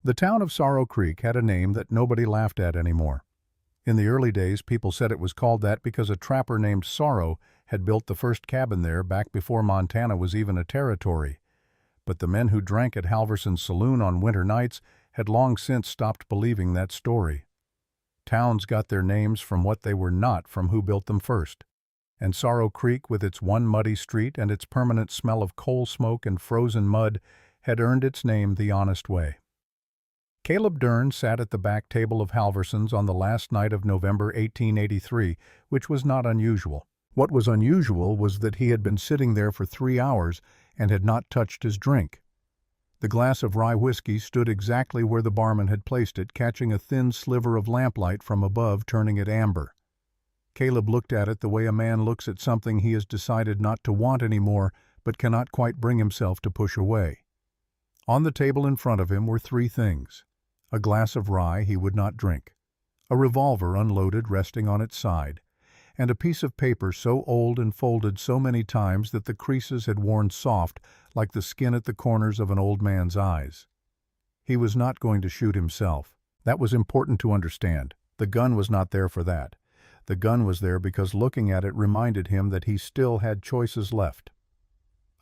The town of Sorrow Creek had a name that nobody laughed at anymore. In the early days, people said it was called that because a trapper named Sorrow had built the first cabin there back before Montana was even a territory. But the men who drank at Halverson's saloon on winter nights had long since stopped believing that story. Towns got their names from what they were not from who built them first. And Sorrow Creek, with its one muddy street and its permanent smell of coal smoke and frozen mud, had earned its name the honest way. Caleb Dern sat at the back table of Halverson's on the last night of November 1883, which was not unusual. What was unusual was that he had been sitting there for 3 hours and had not touched his drink. The glass of rye whiskey stood exactly where the barman had placed it, catching a thin sliver of lamplight from above, turning it amber. Caleb looked at it the way a man looks at something he has decided not to want anymore, but cannot quite bring himself to push away. On the table in front of him were 3 things. A glass of rye he would not drink, a revolver unloaded resting on its side, and a piece of paper so old and folded so many times that the creases had worn soft like the skin at the corners of an old man's eyes. He was not going to shoot himself. That was important to understand. The gun was not there for that. The gun was there because looking at it reminded him that he still had choices left.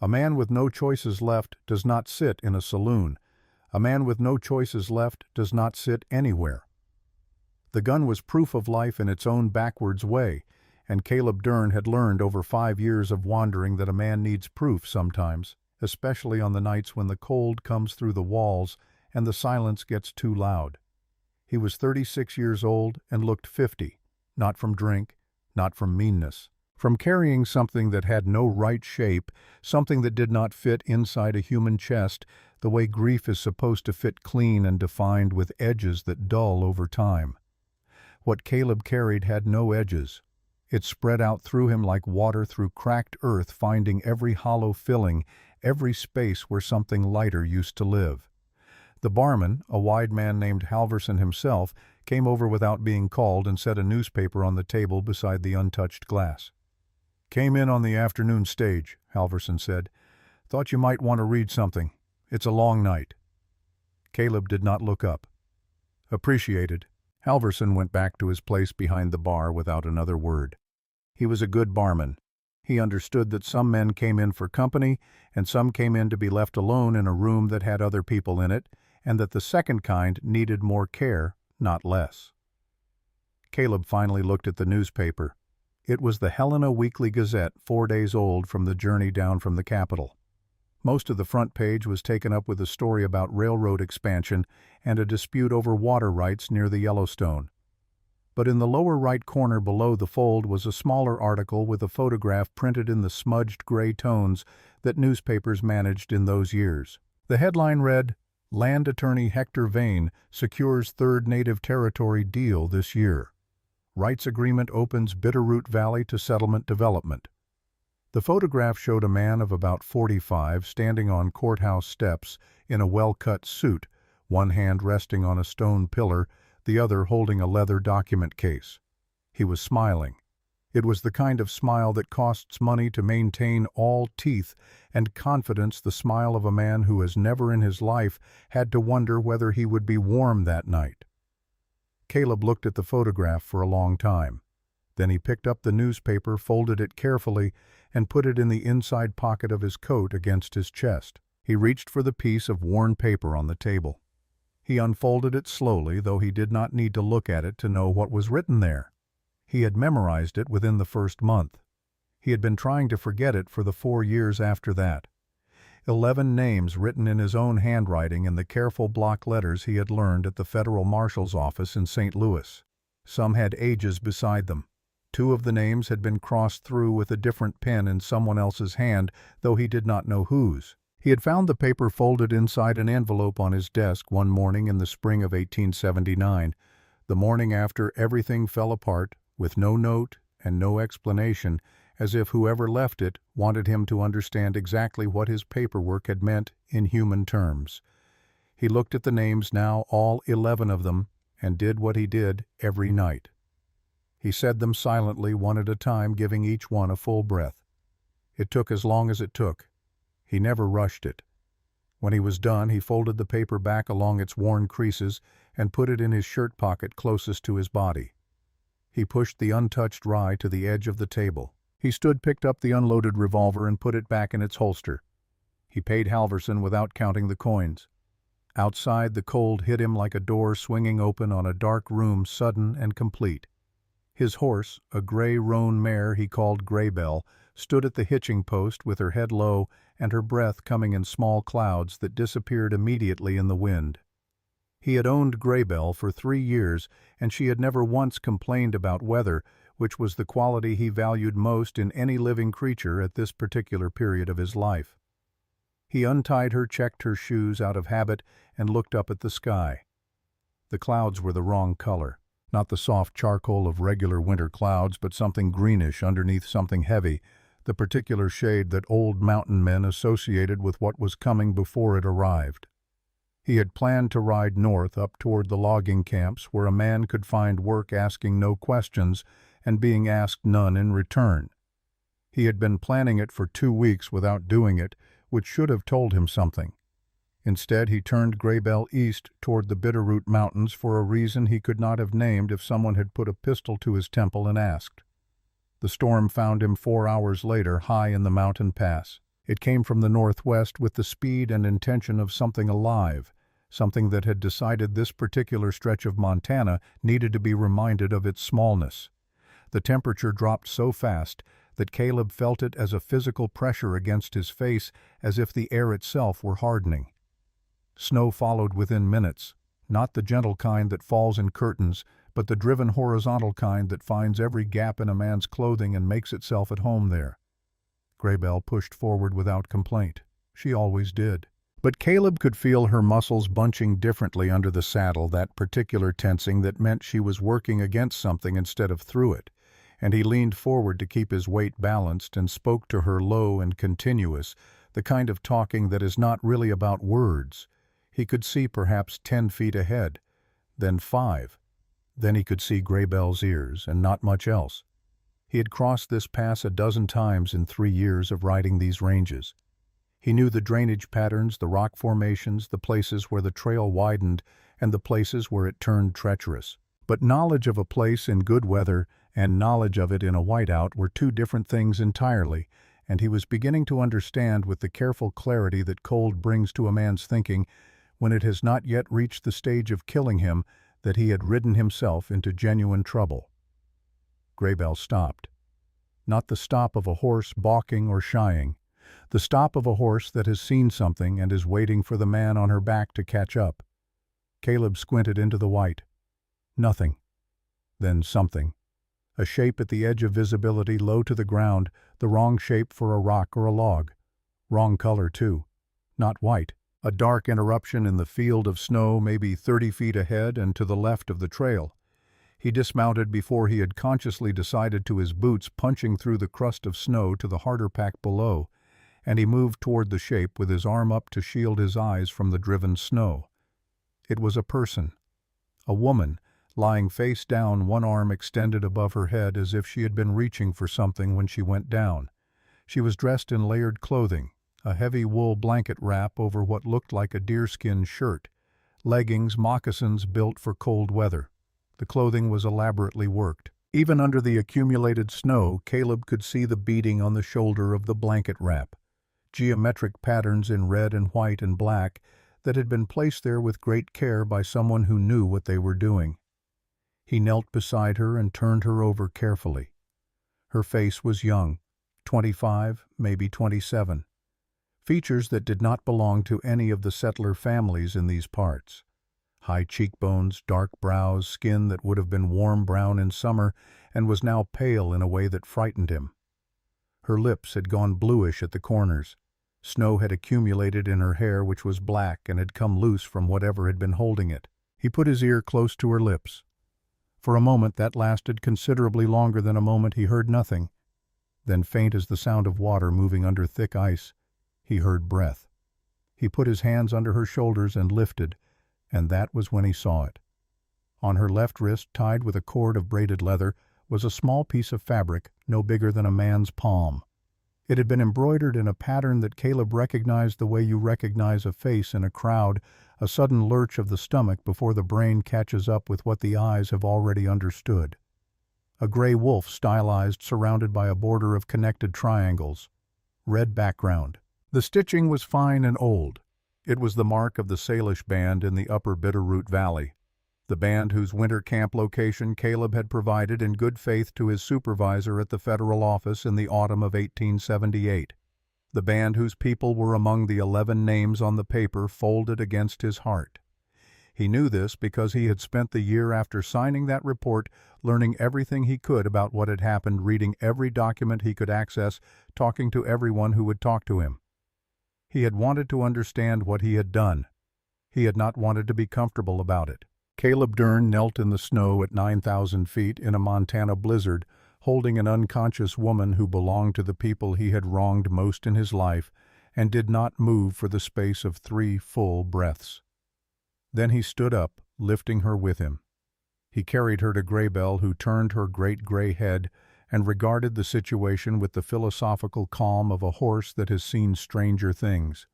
A man with no choices left does not sit in a saloon. A man with no choices left does not sit anywhere. The gun was proof of life in its own backwards way, and Caleb Dern had learned over 5 years of wandering that a man needs proof sometimes, especially on the nights when the cold comes through the walls and the silence gets too loud. He was 36 years old and looked 50, not from drink, not from meanness, from carrying something that had no right shape, something that did not fit inside a human chest, the way grief is supposed to fit clean and defined with edges that dull over time. What Caleb carried had no edges. It spread out through him like water through cracked earth, finding every hollow filling, every space where something lighter used to live. The barman, a wide man named Halverson himself, came over without being called and set a newspaper on the table beside the untouched glass. "Came in on the afternoon stage," Halverson said. "Thought you might want to read something. It's a long night." Caleb did not look up. "Appreciated." Halverson went back to his place behind the bar without another word. He was a good barman. He understood that some men came in for company and some came in to be left alone in a room that had other people in it, and that the second kind needed more care, not less. Caleb finally looked at the newspaper. It was the Helena Weekly Gazette, 4 days old from the journey down from the capital. Most of the front page was taken up with a story about railroad expansion and a dispute over water rights near the Yellowstone. But in the lower right corner below the fold was a smaller article with a photograph printed in the smudged gray tones that newspapers managed in those years. The headline read, "Land Attorney Hector Vane secures third Native Territory deal this year. Rights agreement opens Bitterroot Valley to settlement development." The photograph showed a man of about 45 standing on courthouse steps in a well-cut suit, one hand resting on a stone pillar, the other holding a leather document case. He was smiling. It was the kind of smile that costs money to maintain, all teeth and confidence, the smile of a man who has never in his life had to wonder whether he would be warm that night. Caleb looked at the photograph for a long time. Then he picked up the newspaper, folded it carefully, and put it in the inside pocket of his coat against his chest. He reached for the piece of worn paper on the table. He unfolded it slowly, though he did not need to look at it to know what was written there. He had memorized it within the first month. He had been trying to forget it for the 4 years after that. 11 names written in his own handwriting in the careful block letters he had learned at the Federal Marshal's office in St. Louis. Some had ages beside them. 2 of the names had been crossed through with a different pen in someone else's hand, though he did not know whose. He had found the paper folded inside an envelope on his desk one morning in the spring of 1879, the morning after everything fell apart, with no note and no explanation, as if whoever left it wanted him to understand exactly what his paperwork had meant in human terms. He looked at the names now, all 11 of them, and did what he did every night. He said them silently, one at a time, giving each one a full breath. It took as long as it took. He never rushed it. When he was done, he folded the paper back along its worn creases and put it in his shirt pocket closest to his body. He pushed the untouched rye to the edge of the table. He picked up the unloaded revolver and put it back in its holster. He paid Halverson without counting the coins. Outside, the cold hit him like a door swinging open on a dark room, sudden and complete. His horse, a gray roan mare he called Graybell, stood at the hitching post with her head low and her breath coming in small clouds that disappeared immediately in the wind. He had owned Graybell for 3 years, and she had never once complained about weather, which was the quality he valued most in any living creature at this particular period of his life. He untied her, checked her shoes out of habit, and looked up at the sky. The clouds were the wrong color, not the soft charcoal of regular winter clouds, but something greenish underneath something heavy, the particular shade that old mountain men associated with what was coming before it arrived. He had planned to ride north up toward the logging camps where a man could find work asking no questions and being asked none in return. He had been planning it for 2 weeks without doing it, which should have told him something. Instead, he turned Graybell east toward the Bitterroot Mountains for a reason he could not have named if someone had put a pistol to his temple and asked. The storm found him 4 hours later high in the mountain pass. It came from the northwest with the speed and intention of something alive, something that had decided this particular stretch of Montana needed to be reminded of its smallness. The temperature dropped so fast that Caleb felt it as a physical pressure against his face, as if the air itself were hardening. Snow followed within minutes, not the gentle kind that falls in curtains, but the driven horizontal kind that finds every gap in a man's clothing and makes itself at home there. Graybell pushed forward without complaint. She always did. But Caleb could feel her muscles bunching differently under the saddle, that particular tensing that meant she was working against something instead of through it, and he leaned forward to keep his weight balanced and spoke to her low and continuous, the kind of talking that is not really about words. He could see perhaps 10 feet ahead, then 5. Then he could see Graybell's ears, and not much else. He had crossed this pass a dozen times in 3 years of riding these ranges. He knew the drainage patterns, the rock formations, the places where the trail widened, and the places where it turned treacherous. But knowledge of a place in good weather and knowledge of it in a whiteout were 2 different things entirely, and he was beginning to understand with the careful clarity that cold brings to a man's thinking, when it has not yet reached the stage of killing him, that he had ridden himself into genuine trouble. Graybell stopped. Not the stop of a horse balking or shying, the stop of a horse that has seen something and is waiting for the man on her back to catch up. Caleb squinted into the white. Nothing. Then something. A shape at the edge of visibility, low to the ground, the wrong shape for a rock or a log. Wrong color, too. Not white. A dark interruption in the field of snow, maybe 30 feet ahead and to the left of the trail. He dismounted before he had consciously decided to his boots punching through the crust of snow to the harder pack below, and he moved toward the shape with his arm up to shield his eyes from the driven snow. It was a person. A woman, lying face down, one arm extended above her head as if she had been reaching for something when she went down. She was dressed in layered clothing, a heavy wool blanket wrap over what looked like a deerskin shirt, leggings, moccasins built for cold weather. The clothing was elaborately worked. Even under the accumulated snow, Caleb could see the beading on the shoulder of the blanket wrap, geometric patterns in red and white and black that had been placed there with great care by someone who knew what they were doing. He knelt beside her and turned her over carefully. Her face was young, 25, maybe 27. Features that did not belong to any of the settler families in these parts. High cheekbones, dark brows, skin that would have been warm brown in summer and was now pale in a way that frightened him. Her lips had gone bluish at the corners. Snow had accumulated in her hair, which was black and had come loose from whatever had been holding it. He put his ear close to her lips. For a moment that lasted considerably longer than a moment he heard nothing. Then, faint as the sound of water moving under thick ice, he heard breath. He put his hands under her shoulders and lifted, and that was when he saw it. On her left wrist, tied with a cord of braided leather, was a small piece of fabric no bigger than a man's palm. It had been embroidered in a pattern that Caleb recognized the way you recognize a face in a crowd, a sudden lurch of the stomach before the brain catches up with what the eyes have already understood. A gray wolf stylized, surrounded by a border of connected triangles. Red background. The stitching was fine and old. It was the mark of the Salish band in the upper Bitterroot Valley, the band whose winter camp location Caleb had provided in good faith to his supervisor at the federal office in the autumn of 1878. The band whose people were among the 11 names on the paper folded against his heart. He knew this because he had spent the year after signing that report learning everything he could about what had happened, reading every document he could access, talking to everyone who would talk to him. He had wanted to understand what he had done. He had not wanted to be comfortable about it. Caleb Dern knelt in the snow at 9,000 feet in a Montana blizzard, holding an unconscious woman who belonged to the people he had wronged most in his life, and did not move for the space of 3 full breaths. Then he stood up, lifting her with him. He carried her to Graybell, who turned her great gray head and regarded the situation with the philosophical calm of a horse that has seen stranger things.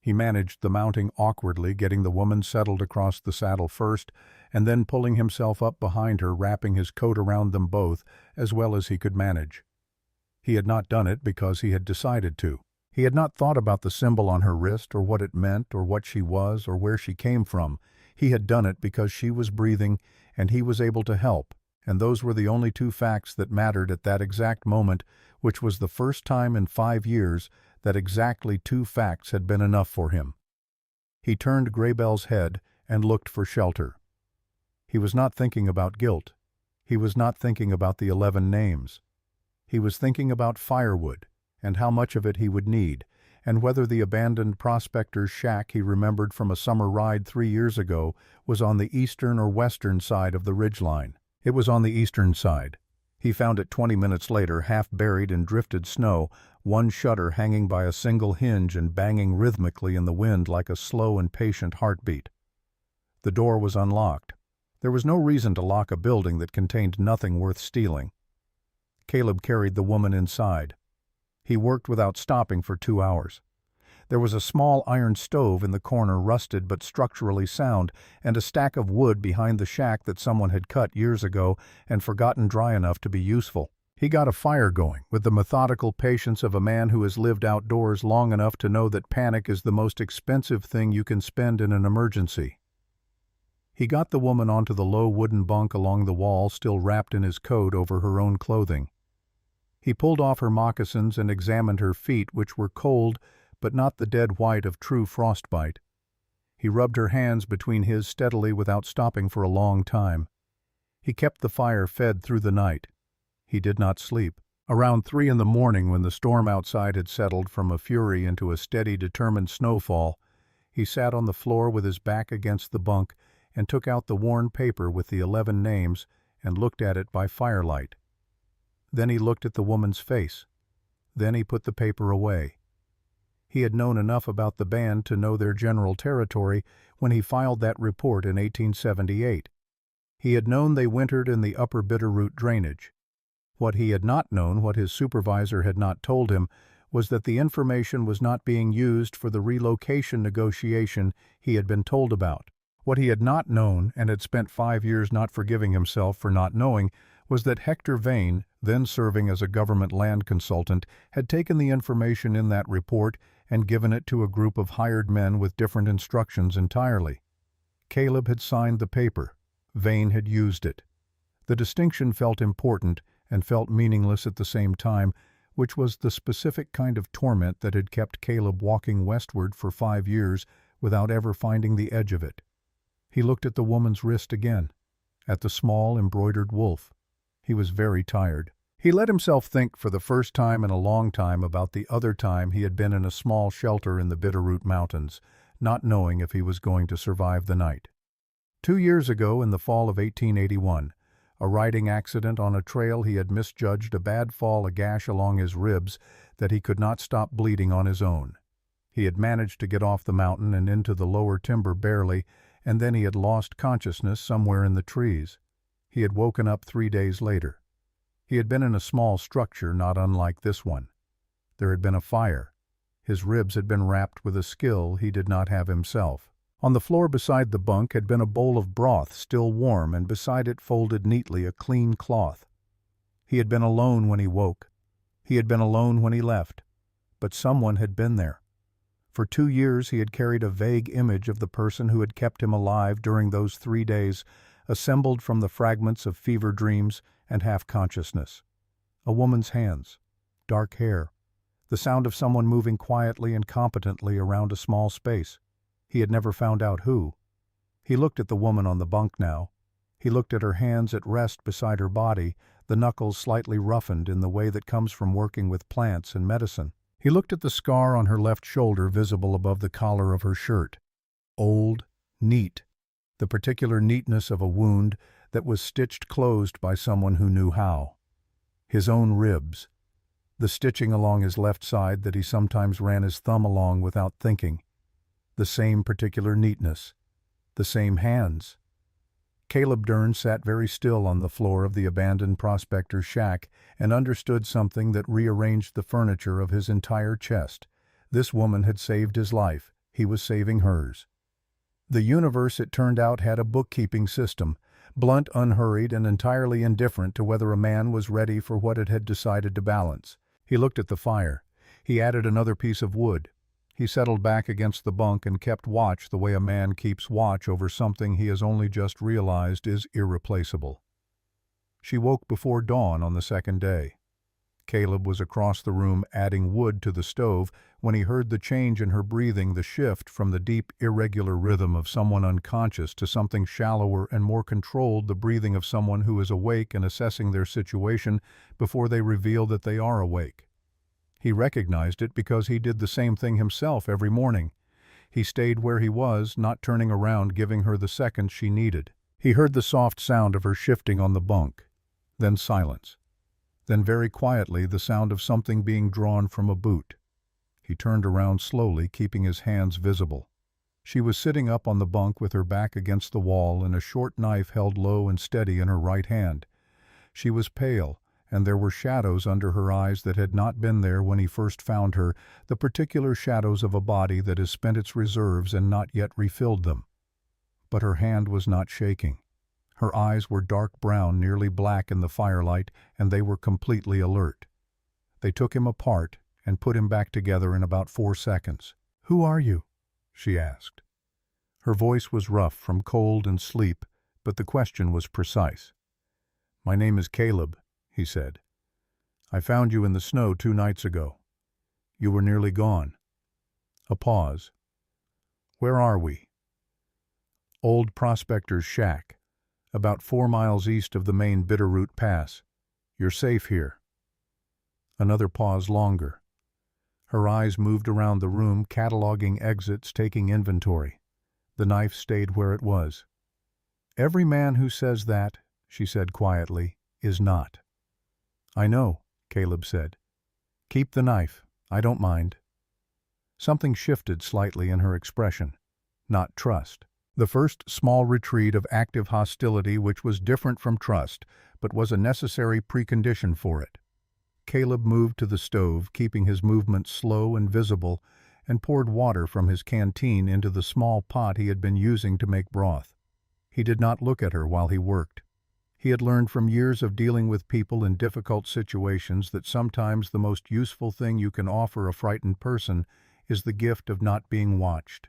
He managed the mounting awkwardly, getting the woman settled across the saddle first, and then pulling himself up behind her, wrapping his coat around them both as well as he could manage. He had not done it because he had decided to. He had not thought about the symbol on her wrist, or what it meant, or what she was, or where she came from. He had done it because she was breathing, and he was able to help, and those were the only 2 facts that mattered at that exact moment, which was the first time in 5 years that exactly 2 facts had been enough for him. He turned Graybell's head and looked for shelter. He was not thinking about guilt. He was not thinking about the 11 names. He was thinking about firewood, and how much of it he would need, and whether the abandoned prospector's shack he remembered from a summer ride 3 years ago was on the eastern or western side of the ridgeline. It was on the eastern side. He found it 20 minutes later, half buried in drifted snow, one shutter hanging by a single hinge and banging rhythmically in the wind like a slow and patient heartbeat. The door was unlocked. There was no reason to lock a building that contained nothing worth stealing. Caleb carried the woman inside. He worked without stopping for 2 hours. There was a small iron stove in the corner, rusted but structurally sound, and a stack of wood behind the shack that someone had cut years ago and forgotten dry enough to be useful. He got a fire going with the methodical patience of a man who has lived outdoors long enough to know that panic is the most expensive thing you can spend in an emergency. He got the woman onto the low wooden bunk along the wall, still wrapped in his coat over her own clothing. He pulled off her moccasins and examined her feet, which were cold, but not the dead white of true frostbite. He rubbed her hands between his steadily without stopping for a long time. He kept the fire fed through the night. He did not sleep. Around 3 in the morning, when the storm outside had settled from a fury into a steady, determined snowfall, he sat on the floor with his back against the bunk and took out the worn paper with the 11 names and looked at it by firelight. Then he looked at the woman's face. Then he put the paper away. He had known enough about the band to know their general territory when he filed that report in 1878. He had known they wintered in the upper Bitterroot drainage. What he had not known, what his supervisor had not told him, was that the information was not being used for the relocation negotiation he had been told about. What he had not known, and had spent 5 years not forgiving himself for not knowing, was that Hector Vane, then serving as a government land consultant, had taken the information in that report and given it to a group of hired men with different instructions entirely. Caleb had signed the paper. Vane had used it. The distinction felt important and felt meaningless at the same time, which was the specific kind of torment that had kept Caleb walking westward for 5 years without ever finding the edge of it. He looked at the woman's wrist again, at the small embroidered wolf. He was very tired. He let himself think for the first time in a long time about the other time he had been in a small shelter in the Bitterroot Mountains, not knowing if he was going to survive the night. 2 years ago, in the fall of 1881, a riding accident on a trail he had misjudged, a bad fall, a gash along his ribs that he could not stop bleeding on his own. He had managed to get off the mountain and into the lower timber barely, and then he had lost consciousness somewhere in the trees. He had woken up 3 days later. He had been in a small structure not unlike this one. There had been a fire. His ribs had been wrapped with a skill he did not have himself. On the floor beside the bunk had been a bowl of broth still warm, and beside it folded neatly a clean cloth. He had been alone when he woke. He had been alone when he left. But someone had been there. For 2 years he had carried a vague image of the person who had kept him alive during those 3 days, assembled from the fragments of fever dreams and half-consciousness. A woman's hands, dark hair, the sound of someone moving quietly and competently around a small space. He had never found out who. He looked at the woman on the bunk now. He looked at her hands at rest beside her body, the knuckles slightly roughened in the way that comes from working with plants and medicine. He looked at the scar on her left shoulder visible above the collar of her shirt. Old, neat, the particular neatness of a wound that was stitched closed by someone who knew how. His own ribs, the stitching along his left side that he sometimes ran his thumb along without thinking. The same particular neatness, the same hands. Caleb Dern sat very still on the floor of the abandoned prospector's shack and understood something that rearranged the furniture of his entire chest. This woman had saved his life. He was saving hers. The universe, it turned out, had a bookkeeping system, blunt, unhurried, and entirely indifferent to whether a man was ready for what it had decided to balance. He looked at the fire. He added another piece of wood. He settled back against the bunk and kept watch the way a man keeps watch over something he has only just realized is irreplaceable. She woke before dawn on the second day. Caleb was across the room adding wood to the stove when he heard the change in her breathing, the shift from the deep, irregular rhythm of someone unconscious to something shallower and more controlled, the breathing of someone who is awake and assessing their situation before they reveal that they are awake. He recognized it because he did the same thing himself every morning. He stayed where he was, not turning around, giving her the seconds she needed. He heard the soft sound of her shifting on the bunk, then silence. Then very quietly the sound of something being drawn from a boot. He turned around slowly, keeping his hands visible. She was sitting up on the bunk with her back against the wall and a short knife held low and steady in her right hand. She was pale, and there were shadows under her eyes that had not been there when he first found her, the particular shadows of a body that has spent its reserves and not yet refilled them. But her hand was not shaking. Her eyes were dark brown, nearly black in the firelight, and they were completely alert. They took him apart and put him back together in about 4 seconds. "Who are you?" she asked. Her voice was rough from cold and sleep, but the question was precise. "My name is Caleb," he said. "I found you in the snow 2 nights ago. You were nearly gone." A pause. "Where are we?" "Old Prospector's Shack, about 4 miles east of the main Bitterroot Pass. You're safe here." Another pause longer. Her eyes moved around the room, cataloging exits, taking inventory. The knife stayed where it was. "Every man who says that," she said quietly, "is not." "I know," Caleb said. "Keep the knife. I don't mind." Something shifted slightly in her expression. Not trust. The first small retreat of active hostility, which was different from trust, but was a necessary precondition for it. Caleb moved to the stove, keeping his movements slow and visible, and poured water from his canteen into the small pot he had been using to make broth. He did not look at her while he worked. He had learned from years of dealing with people in difficult situations that sometimes the most useful thing you can offer a frightened person is the gift of not being watched.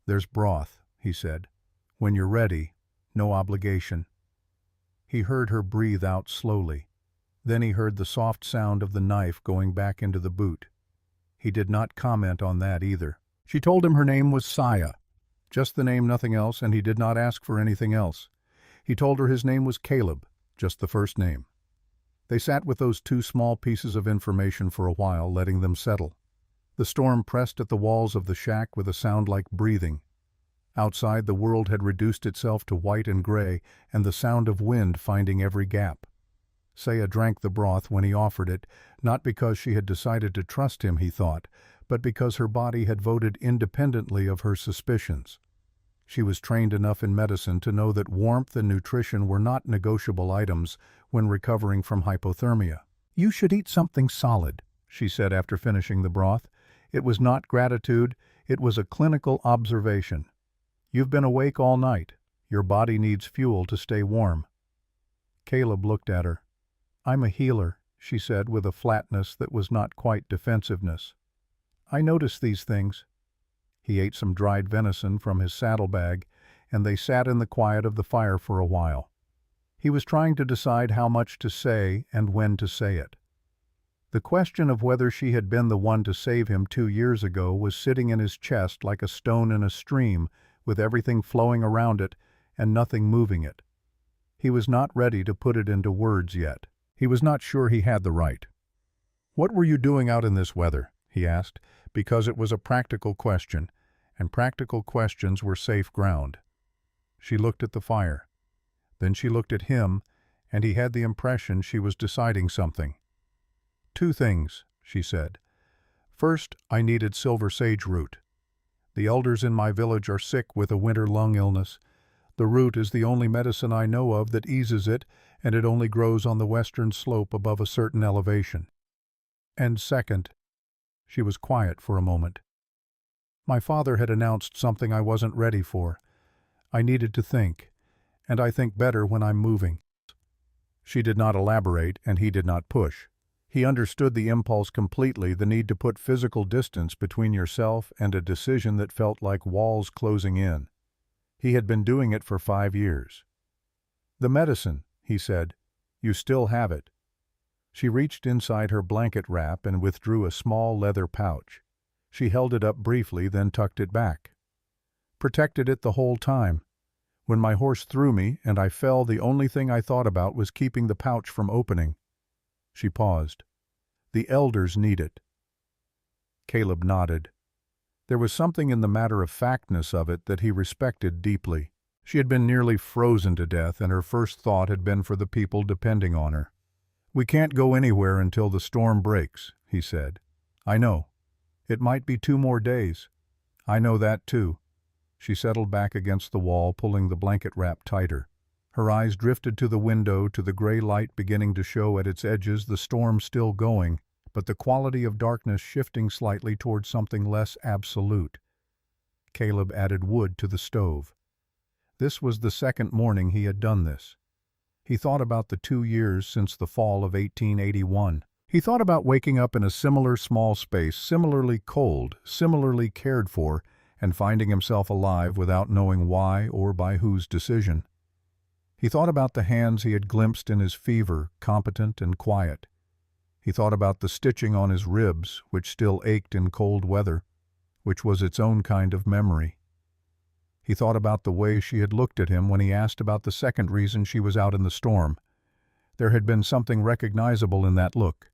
"There's broth," he said. "When you're ready, no obligation." He heard her breathe out slowly. Then he heard the soft sound of the knife going back into the boot. He did not comment on that either. She told him her name was Saya. Just the name, nothing else, and he did not ask for anything else. He told her his name was Caleb, just the first name. They sat with those 2 small pieces of information for a while, letting them settle. The storm pressed at the walls of the shack with a sound like breathing. Outside, the world had reduced itself to white and gray, and the sound of wind finding every gap. Saya drank the broth when he offered it, not because she had decided to trust him, he thought, but because her body had voted independently of her suspicions. She was trained enough in medicine to know that warmth and nutrition were not negotiable items when recovering from hypothermia. "You should eat something solid," she said after finishing the broth. It was not gratitude, it was a clinical observation. You've been awake all night. Your body needs fuel to stay warm. Caleb looked at her. I'm a healer, she said with a flatness that was not quite defensiveness. I notice these things. He ate some dried venison from his saddlebag, and they sat in the quiet of the fire for a while. He was trying to decide how much to say and when to say it. The question of whether she had been the one to save him 2 years ago was sitting in his chest like a stone in a stream, with everything flowing around it and nothing moving it. He was not ready to put it into words yet. He was not sure he had the right. "What were you doing out in this weather?" he asked, because it was a practical question, and practical questions were safe ground. She looked at the fire. Then she looked at him, and he had the impression she was deciding something. 2 things, she said. First, I needed silver sage root. The elders in my village are sick with a winter lung illness. The root is the only medicine I know of that eases it, and it only grows on the western slope above a certain elevation. And second, she was quiet for a moment. My father had announced something I wasn't ready for. I needed to think, and I think better when I'm moving. She did not elaborate, and he did not push. He understood the impulse completely, the need to put physical distance between yourself and a decision that felt like walls closing in. He had been doing it for 5 years. The medicine, he said. You still have it. She reached inside her blanket wrap and withdrew a small leather pouch. She held it up briefly, then tucked it back. Protected it the whole time. When my horse threw me and I fell, the only thing I thought about was keeping the pouch from opening. She paused. The elders need it. Caleb nodded. There was something in the matter-of-factness of it that he respected deeply. She had been nearly frozen to death, and her first thought had been for the people depending on her. We can't go anywhere until the storm breaks, he said. I know. It might be 2 more days. I know that too. She settled back against the wall, pulling the blanket wrap tighter. Her eyes drifted to the window, to the gray light beginning to show at its edges, the storm still going, but the quality of darkness shifting slightly towards something less absolute. Caleb added wood to the stove. This was the 2nd morning he had done this. He thought about the 2 years since the fall of 1881. He thought about waking up in a similar small space, similarly cold, similarly cared for, and finding himself alive without knowing why or by whose decision. He thought about the hands he had glimpsed in his fever, competent and quiet. He thought about the stitching on his ribs, which still ached in cold weather, which was its own kind of memory. He thought about the way she had looked at him when he asked about the second reason she was out in the storm. There had been something recognizable in that look,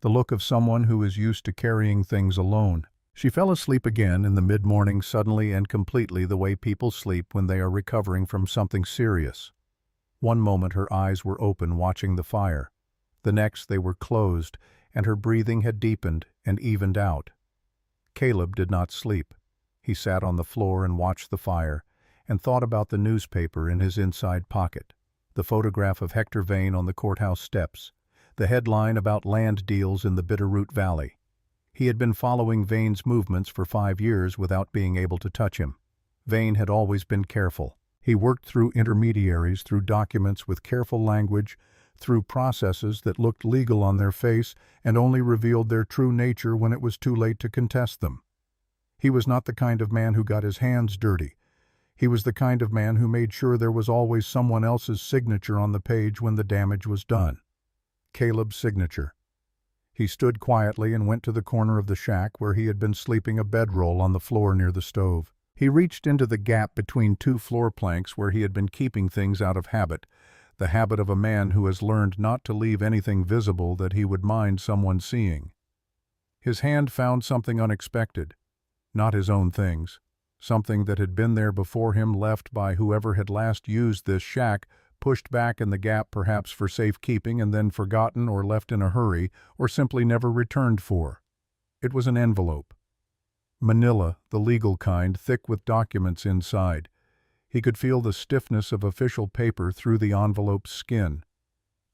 the look of someone who is used to carrying things alone. She fell asleep again in the mid-morning, suddenly and completely the way people sleep when they are recovering from something serious. One moment her eyes were open, watching the fire. The next they were closed, and her breathing had deepened and evened out. Caleb did not sleep. He sat on the floor and watched the fire, and thought about the newspaper in his inside pocket, the photograph of Hector Vane on the courthouse steps, the headline about land deals in the Bitterroot Valley. He had been following Vane's movements for 5 years without being able to touch him. Vane had always been careful. He worked through intermediaries, through documents with careful language, through processes that looked legal on their face and only revealed their true nature when it was too late to contest them. He was not the kind of man who got his hands dirty. He was the kind of man who made sure there was always someone else's signature on the page when the damage was done. Caleb's signature. He stood quietly and went to the corner of the shack where he had been sleeping, a bedroll on the floor near the stove. He reached into the gap between 2 floor planks where he had been keeping things out of habit, the habit of a man who has learned not to leave anything visible that he would mind someone seeing. His hand found something unexpected, not his own things, something that had been there before him, left by whoever had last used this shack, pushed back in the gap perhaps for safekeeping and then forgotten or left in a hurry or simply never returned for. It was an envelope. Manila, the legal kind, thick with documents inside. He could feel the stiffness of official paper through the envelope's skin.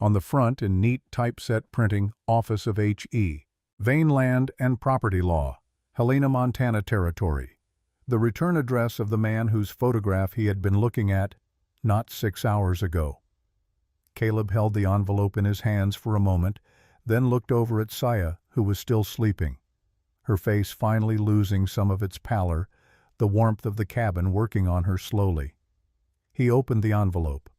On the front, in neat typeset printing, Office of H.E. Vane Land and Property Law, Helena, Montana Territory. The return address of the man whose photograph he had been looking at not 6 hours ago. Caleb held the envelope in his hands for a moment, then looked over at Saya, who was still sleeping, her face finally losing some of its pallor, the warmth of the cabin working on her slowly. He opened the envelope.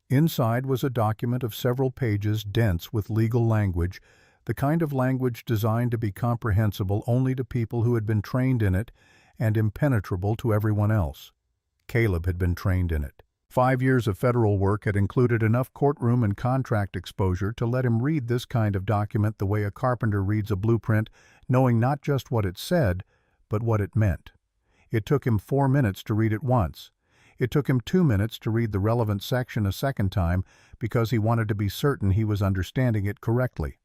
Inside was a document of several pages dense with legal language, the kind of language designed to be comprehensible only to people who had been trained in it and impenetrable to everyone else. Caleb had been trained in it. 5 years of federal work had included enough courtroom and contract exposure to let him read this kind of document the way a carpenter reads a blueprint, knowing not just what it said, but what it meant. It took him 4 minutes to read it once. It took him 2 minutes to read the relevant section a second time because he wanted to be certain he was understanding it correctly.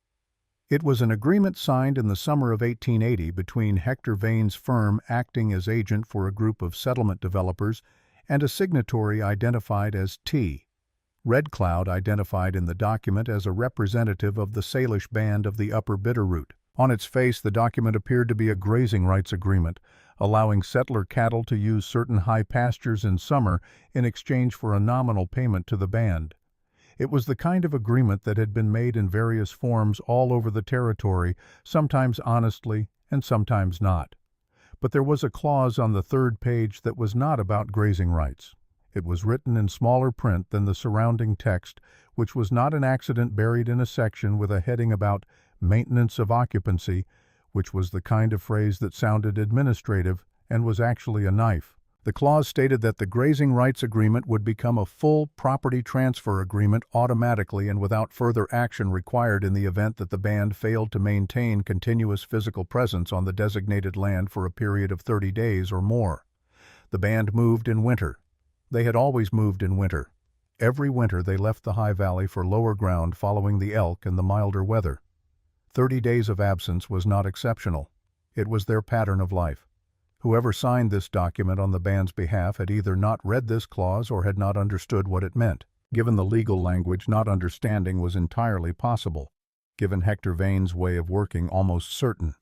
It was an agreement signed in the summer of 1880 between Hector Vane's firm acting as agent for a group of settlement developers and a signatory identified as T. Red Cloud identified in the document as a representative of the Salish band of the Upper Bitterroot. On its face, the document appeared to be a grazing rights agreement, allowing settler cattle to use certain high pastures in summer in exchange for a nominal payment to the band. It was the kind of agreement that had been made in various forms all over the territory, sometimes honestly and sometimes not. But there was a clause on the third page that was not about grazing rights. It was written in smaller print than the surrounding text, which was not an accident buried in a section with a heading about maintenance of occupancy, which was the kind of phrase that sounded administrative and was actually a knife. The clause stated that the grazing rights agreement would become a full property transfer agreement automatically and without further action required in the event that the band failed to maintain continuous physical presence on the designated land for a period of 30 days or more. The band moved in winter. They had always moved in winter. Every winter they left the high valley for lower ground following the elk and the milder weather. 30 days of absence was not exceptional. It was their pattern of life. Whoever signed this document on the band's behalf had either not read this clause or had not understood what it meant. Given the legal language, not understanding was entirely possible. Given Hector Vane's way of working, almost certain.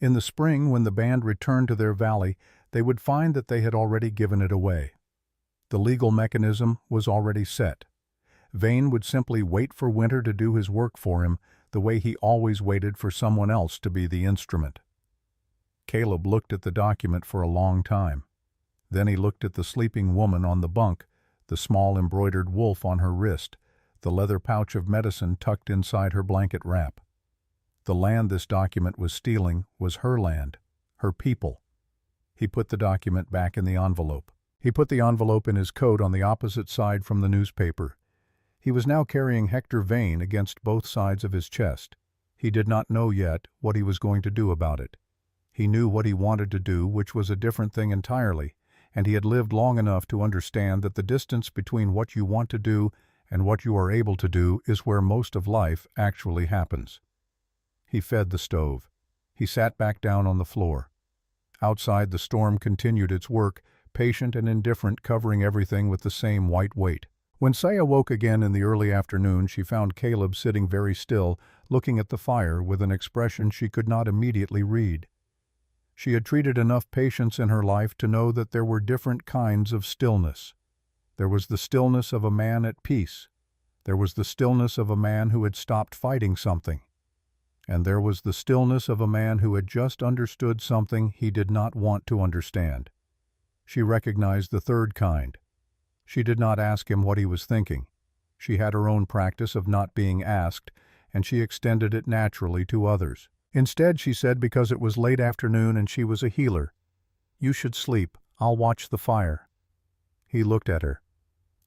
In the spring, when the band returned to their valley, they would find that they had already given it away. The legal mechanism was already set. Vane would simply wait for winter to do his work for him, the way he always waited for someone else to be the instrument. Caleb looked at the document for a long time. Then he looked at the sleeping woman on the bunk, the small embroidered wolf on her wrist, the leather pouch of medicine tucked inside her blanket wrap. The land this document was stealing was her land, her people. He put the document back in the envelope. He put the envelope in his coat on the opposite side from the newspaper. He was now carrying Hector Vane against both sides of his chest. He did not know yet what he was going to do about it. He knew what he wanted to do, which was a different thing entirely, and he had lived long enough to understand that the distance between what you want to do and what you are able to do is where most of life actually happens. He fed the stove. He sat back down on the floor. Outside, the storm continued its work, patient and indifferent, covering everything with the same white weight. When Saya woke again in the early afternoon, she found Caleb sitting very still, looking at the fire with an expression she could not immediately read. She had treated enough patience in her life to know that there were different kinds of stillness. There was the stillness of a man at peace. There was the stillness of a man who had stopped fighting something. And there was the stillness of a man who had just understood something he did not want to understand. She recognized the third kind. She did not ask him what he was thinking. She had her own practice of not being asked, and she extended it naturally to others. Instead, she said, because it was late afternoon and she was a healer, "You should sleep. I'll watch the fire." He looked at her.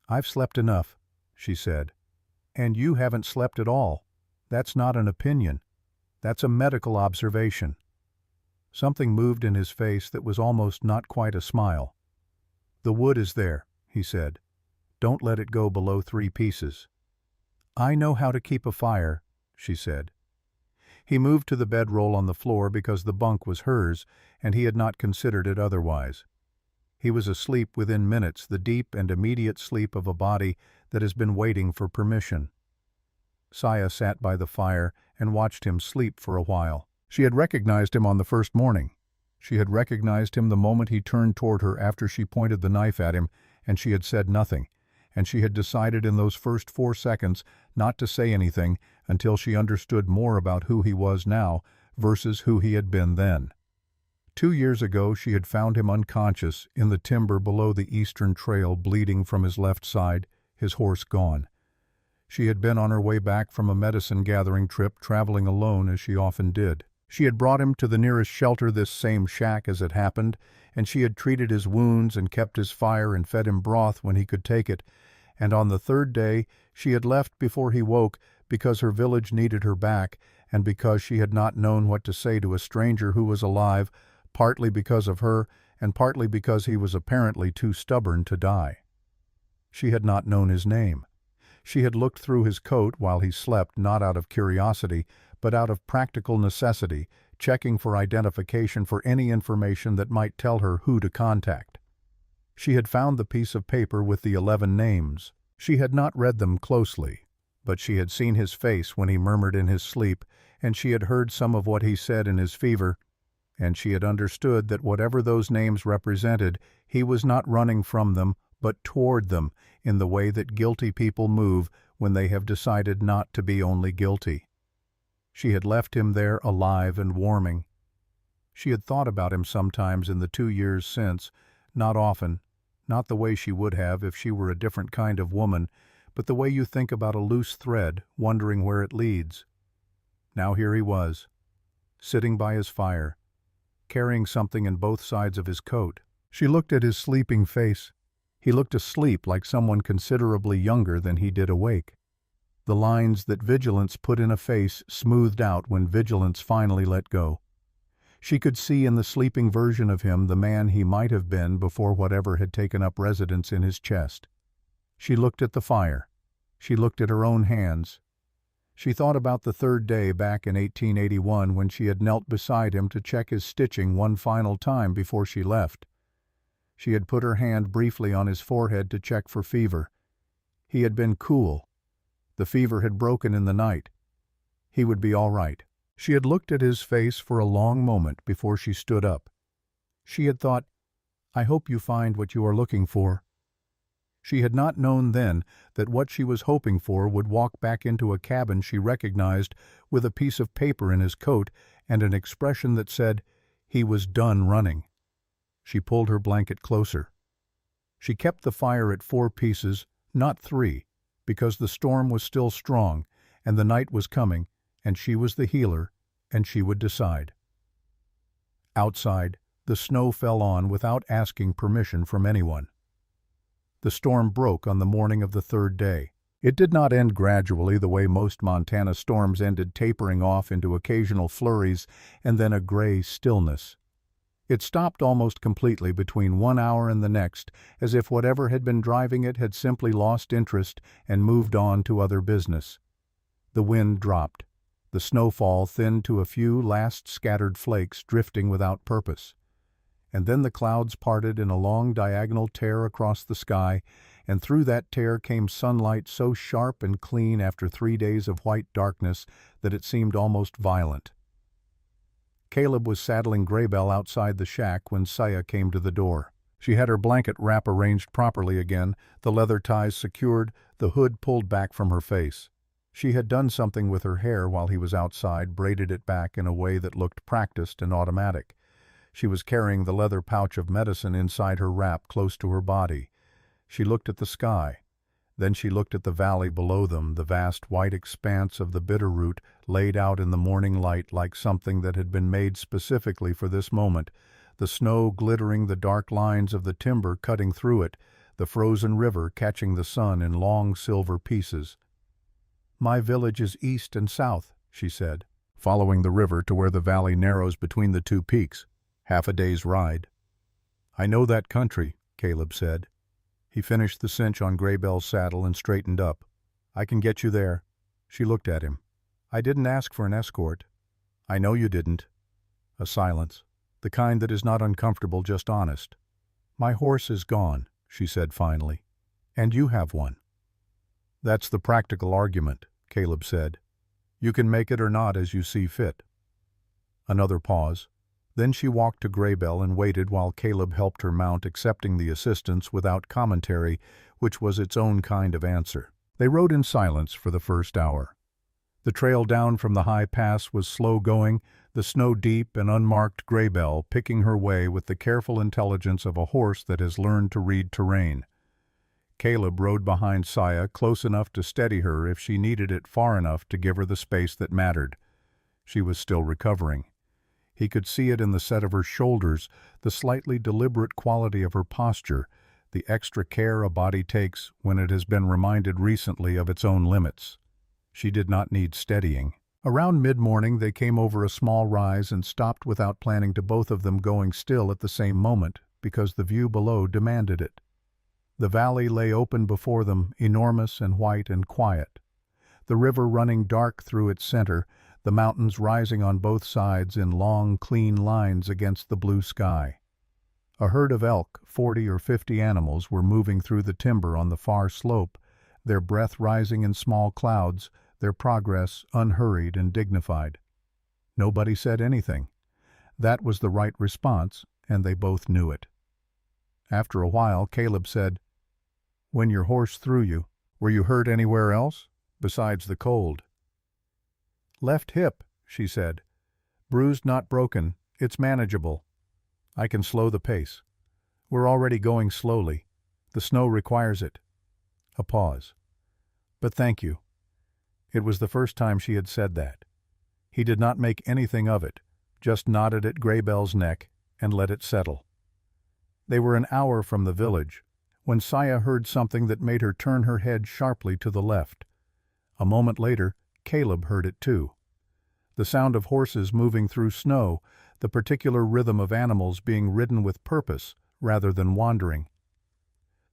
"I've slept enough," she said. "And you haven't slept at all. That's not an opinion. That's a medical observation." Something moved in his face that was almost not quite a smile. "The wood is there," he said. "Don't let it go below 3 pieces." "I know how to keep a fire," she said. He moved to the bedroll on the floor because the bunk was hers, and he had not considered it otherwise. He was asleep within minutes, the deep and immediate sleep of a body that has been waiting for permission. Saya sat by the fire and watched him sleep for a while. She had recognized him on the first morning. She had recognized him the moment he turned toward her after she pointed the knife at him, and she had said nothing, and she had decided in those first 4 seconds not to say anything until she understood more about who he was now versus who he had been then. 2 years ago she had found him unconscious in the timber below the eastern trail, bleeding from his left side, his horse gone. She had been on her way back from a medicine-gathering trip, traveling alone as she often did. She had brought him to the nearest shelter, this same shack as it happened, and she had treated his wounds and kept his fire and fed him broth when he could take it, and on the third day she had left before he woke because her village needed her back and because she had not known what to say to a stranger who was alive, partly because of her and partly because he was apparently too stubborn to die. She had not known his name. She had looked through his coat while he slept, not out of curiosity, but out of practical necessity, checking for identification, for any information that might tell her who to contact. She had found the piece of paper with the 11 names. She had not read them closely, but she had seen his face when he murmured in his sleep, and she had heard some of what he said in his fever, and she had understood that whatever those names represented, he was not running from them, but toward them, in the way that guilty people move when they have decided not to be only guilty. She had left him there alive and warming. She had thought about him sometimes in the 2 years since, not often, not the way she would have if she were a different kind of woman, but the way you think about a loose thread, wondering where it leads. Now here he was, sitting by his fire, carrying something in both sides of his coat. She looked at his sleeping face. He looked asleep like someone considerably younger than he did awake. The lines that vigilance put in a face smoothed out when vigilance finally let go. She could see in the sleeping version of him the man he might have been before whatever had taken up residence in his chest. She looked at the fire. She looked at her own hands. She thought about the third day back in 1881 when she had knelt beside him to check his stitching one final time before she left. She had put her hand briefly on his forehead to check for fever. He had been cool. The fever had broken in the night. He would be all right. She had looked at his face for a long moment before she stood up. She had thought, "I hope you find what you are looking for." She had not known then that what she was hoping for would walk back into a cabin she recognized with a piece of paper in his coat and an expression that said, "He was done running." She pulled her blanket closer. She kept the fire at 4 pieces, not 3, because the storm was still strong, and the night was coming, and she was the healer, and she would decide. Outside, the snow fell on without asking permission from anyone. The storm broke on the morning of the third day. It did not end gradually the way most Montana storms ended, tapering off into occasional flurries and then a gray stillness. It stopped almost completely between 1 hour and the next, as if whatever had been driving it had simply lost interest and moved on to other business. The wind dropped. The snowfall thinned to a few last scattered flakes drifting without purpose. And then the clouds parted in a long diagonal tear across the sky, and through that tear came sunlight so sharp and clean after 3 days of white darkness that it seemed almost violent. Caleb was saddling Graybell outside the shack when Saya came to the door. She had her blanket wrap arranged properly again, the leather ties secured, the hood pulled back from her face. She had done something with her hair while he was outside, braided it back in a way that looked practiced and automatic. She was carrying the leather pouch of medicine inside her wrap close to her body. She looked at the sky. Then she looked at the valley below them, the vast white expanse of the Bitterroot laid out in the morning light like something that had been made specifically for this moment, the snow glittering, the dark lines of the timber cutting through it, the frozen river catching the sun in long silver pieces. "My village is east and south," she said, following the river to where the valley narrows between the 2 peaks, half a day's ride. "I know that country," Caleb said. He finished the cinch on Graybell's saddle and straightened up. "I can get you there." She looked at him. "I didn't ask for an escort." "I know you didn't." A silence, the kind that is not uncomfortable, just honest. "My horse is gone," she said finally. "And you have one." "That's the practical argument," Caleb said. You can make it or not as you see fit." Another pause. Then she walked to Graybell and waited while Caleb helped her mount, accepting the assistance without commentary, which was its own kind of answer. They rode in silence for the first hour. The trail down from the high pass was slow going, the snow deep and unmarked Graybell picking her way with the careful intelligence of a horse that has learned to read terrain. Caleb rode behind Saya, close enough to steady her if she needed it, far enough to give her the space that mattered. She was still recovering. He could see it in the set of her shoulders, the slightly deliberate quality of her posture, the extra care a body takes when it has been reminded recently of its own limits. She did not need steadying. Around mid-morning they came over a small rise and stopped without planning to, both of them going still at the same moment, because the view below demanded it. The valley lay open before them, enormous and white and quiet. The river running dark through its center, the mountains rising on both sides in long, clean lines against the blue sky. A herd of elk, 40 or 50 animals, were moving through the timber on the far slope, their breath rising in small clouds, their progress unhurried and dignified. Nobody said anything. That was the right response, and they both knew it. After a while, Caleb said, "When your horse threw you, were you hurt anywhere else, besides the cold?" "Left hip," she said. "Bruised, not broken. It's manageable. I can slow the pace. We're already going slowly. The snow requires it." A pause. "But thank you." It was the first time she had said that. He did not make anything of it, just nodded at Graybell's neck and let it settle. They were an hour from the village, when Saya heard something that made her turn her head sharply to the left. A moment later, Caleb heard it too. The sound of horses moving through snow, the particular rhythm of animals being ridden with purpose rather than wandering.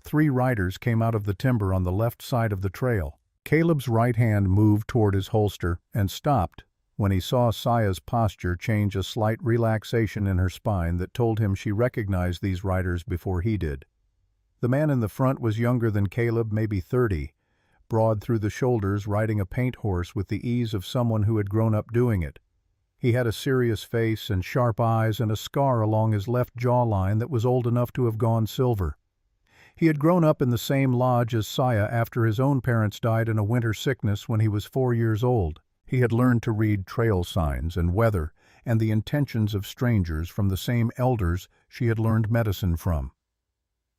3 riders came out of the timber on the left side of the trail. Caleb's right hand moved toward his holster and stopped when he saw Saya's posture change, a slight relaxation in her spine that told him she recognized these riders before he did. The man in the front was younger than Caleb, maybe 30, broad through the shoulders, riding a paint horse with the ease of someone who had grown up doing it. He had a serious face and sharp eyes and a scar along his left jawline that was old enough to have gone silver. He had grown up in the same lodge as Saya after his own parents died in a winter sickness when he was 4 years old. He had learned to read trail signs and weather and the intentions of strangers from the same elders she had learned medicine from.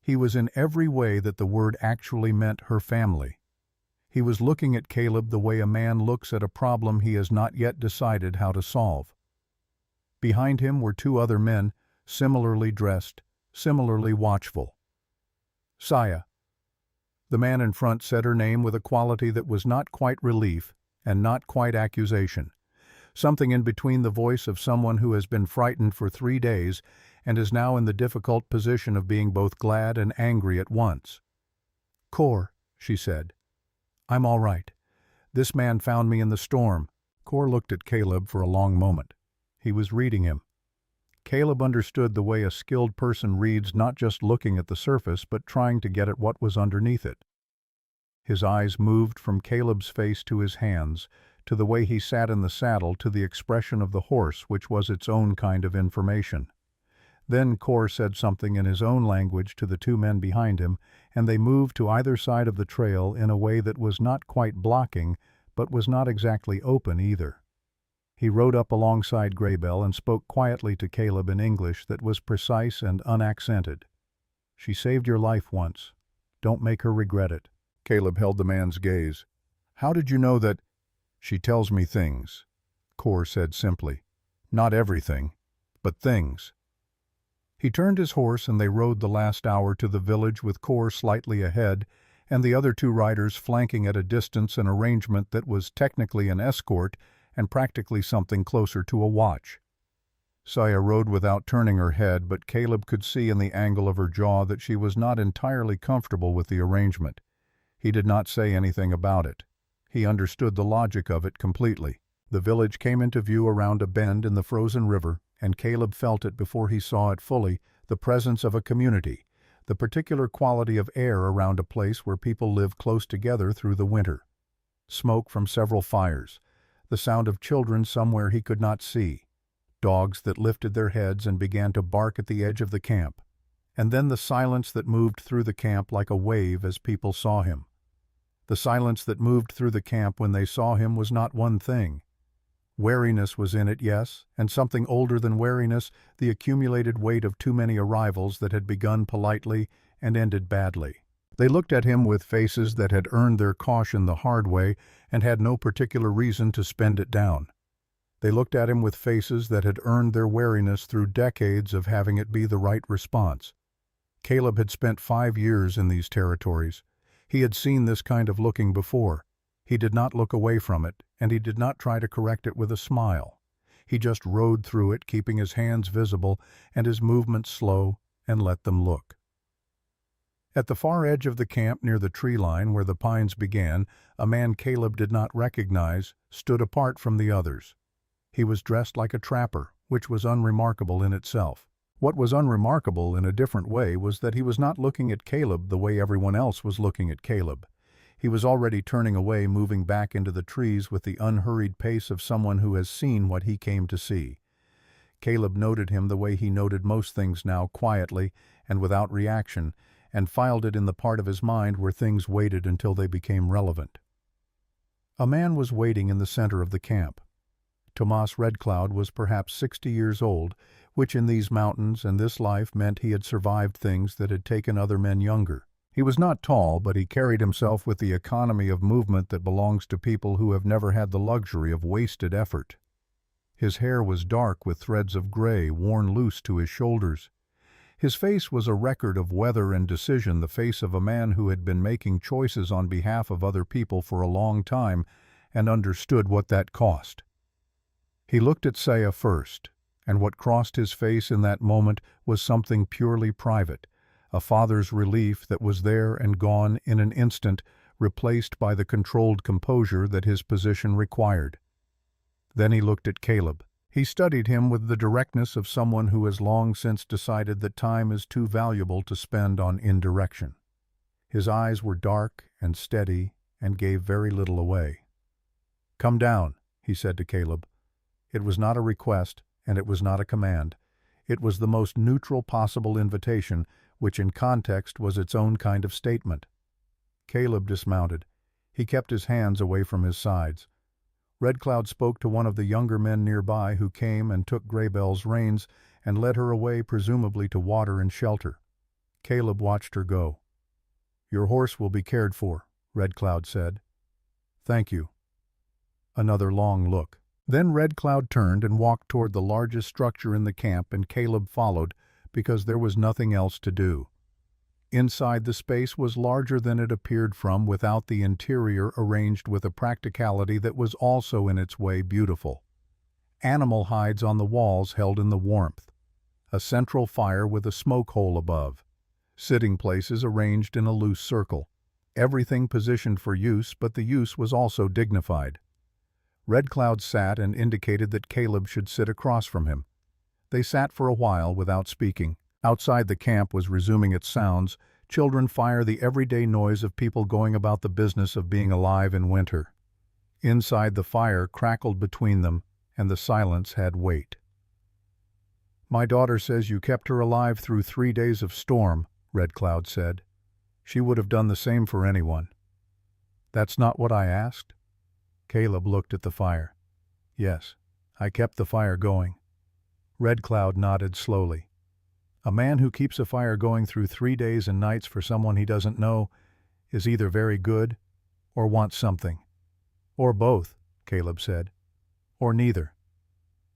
He was in every way that the word actually meant her family. He was looking at Caleb the way a man looks at a problem he has not yet decided how to solve. Behind him were 2 other men, similarly dressed, similarly watchful. "Saya." The man in front said her name with a quality that was not quite relief and not quite accusation, something in between the voice of someone who has been frightened for 3 days and is now in the difficult position of being both glad and angry at once. "Cor," she said. "I'm all right. This man found me in the storm." Cor looked at Caleb for a long moment. He was reading him. Caleb understood the way a skilled person reads, not just looking at the surface, but trying to get at what was underneath it. His eyes moved from Caleb's face to his hands, to the way he sat in the saddle, to the expression of the horse, which was its own kind of information. Then Cor said something in his own language to the 2 men behind him, and they moved to either side of the trail in a way that was not quite blocking, but was not exactly open either. He rode up alongside Graybell and spoke quietly to Caleb in English that was precise and unaccented. "She saved your life once. Don't make her regret it." Caleb held the man's gaze. "How did you know that?" "She tells me things," Cor said simply. "Not everything, but things." He turned his horse and they rode the last hour to the village with Cor slightly ahead and the other 2 riders flanking at a distance, an arrangement that was technically an escort and practically something closer to a watch. Saya rode without turning her head, but Caleb could see in the angle of her jaw that she was not entirely comfortable with the arrangement. He did not say anything about it. He understood the logic of it completely. The village came into view around a bend in the frozen river, and Caleb felt it before he saw it fully, the presence of a community, the particular quality of air around a place where people live close together through the winter. Smoke from several fires, the sound of children somewhere he could not see, dogs that lifted their heads and began to bark at the edge of the camp, and then the silence that moved through the camp like a wave as people saw him. The silence that moved through the camp when they saw him was not one thing. Wariness was in it, yes, and something older than wariness, the accumulated weight of too many arrivals that had begun politely and ended badly. They looked at him with faces that had earned their caution the hard way and had no particular reason to spend it down. They looked at him with faces that had earned their wariness through decades of having it be the right response. Caleb had spent 5 years in these territories. He had seen this kind of looking before. He did not look away from it, and he did not try to correct it with a smile. He just rode through it, keeping his hands visible and his movements slow, and let them look. At the far edge of the camp near the tree line where the pines began, a man Caleb did not recognize stood apart from the others. He was dressed like a trapper, which was unremarkable in itself. What was unremarkable in a different way was that he was not looking at Caleb the way everyone else was looking at Caleb. He was already turning away, moving back into the trees with the unhurried pace of someone who has seen what he came to see. Caleb noted him the way he noted most things now, quietly and without reaction, and filed it in the part of his mind where things waited until they became relevant. A man was waiting in the center of the camp. Tomas Red Cloud was perhaps 60 years old, which in these mountains and this life meant he had survived things that had taken other men younger. He was not tall, but he carried himself with the economy of movement that belongs to people who have never had the luxury of wasted effort. His hair was dark with threads of gray worn loose to his shoulders. His face was a record of weather and decision, the face of a man who had been making choices on behalf of other people for a long time and understood what that cost. He looked at Saya first, and what crossed his face in that moment was something purely private, a father's relief that was there and gone in an instant, replaced by the controlled composure that his position required. Then he looked at Caleb. He studied him with the directness of someone who has long since decided that time is too valuable to spend on indirection. His eyes were dark and steady and gave very little away. "Come down," he said to Caleb. It was not a request, and it was not a command. It was the most neutral possible invitation, which in context was its own kind of statement. Caleb dismounted. He kept his hands away from his sides. Red Cloud spoke to one of the younger men nearby who came and took Graybell's reins and led her away, presumably to water and shelter. Caleb watched her go. "Your horse will be cared for," Red Cloud said. "Thank you." Another long look. Then Red Cloud turned and walked toward the largest structure in the camp, and Caleb followed, because there was nothing else to do. Inside, the space was larger than it appeared from without, the interior arranged with a practicality that was also in its way beautiful. Animal hides on the walls held in the warmth. A central fire with a smoke hole above. Sitting places arranged in a loose circle. Everything positioned for use, but the use was also dignified. Red Cloud sat and indicated that Caleb should sit across from him. They sat for a while without speaking. Outside, the camp was resuming its sounds. Children fire, the everyday noise of people going about the business of being alive in winter. Inside, the fire crackled between them, and the silence had weight. "My daughter says you kept her alive through 3 days of storm," Red Cloud said. "She would have done the same for anyone." "That's not what I asked." Caleb looked at the fire. "Yes, I kept the fire going." Red Cloud nodded slowly. "A man who keeps a fire going through 3 days and nights for someone he doesn't know is either very good or wants something." "Or both," Caleb said. "Or neither."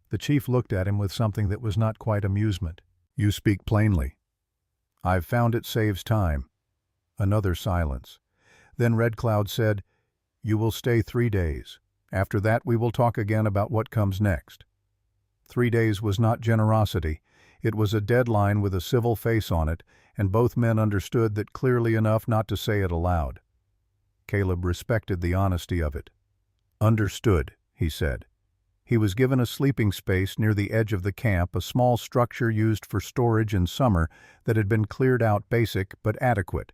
The chief looked at him with something that was not quite amusement. "You speak plainly." "I've found it saves time." Another silence. Then Red Cloud said, "You will stay 3 days. After that we will talk again about what comes next." 3 days was not generosity. It was a deadline with a civil face on it, and both men understood that clearly enough not to say it aloud. Caleb respected the honesty of it. "Understood," he said. He was given a sleeping space near the edge of the camp, a small structure used for storage in summer that had been cleared out, basic but adequate.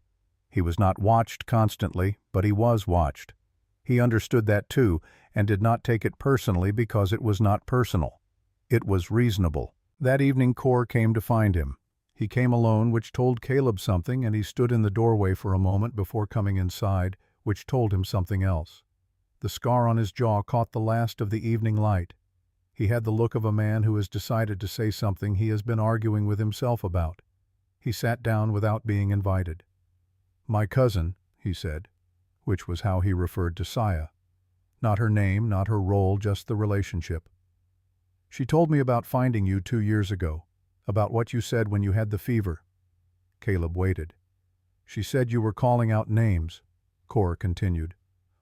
He was not watched constantly, but he was watched. He understood that too, and did not take it personally because it was not personal. It was reasonable. That evening Cor came to find him. He came alone, which told Caleb something, and he stood in the doorway for a moment before coming inside, which told him something else. The scar on his jaw caught the last of the evening light. He had the look of a man who has decided to say something he has been arguing with himself about. He sat down without being invited. "My cousin," he said, which was how he referred to Saya. Not her name, not her role, just the relationship. "She told me about finding you 2 years ago, about what you said when you had the fever." Caleb waited. "She said you were calling out names," Cor continued,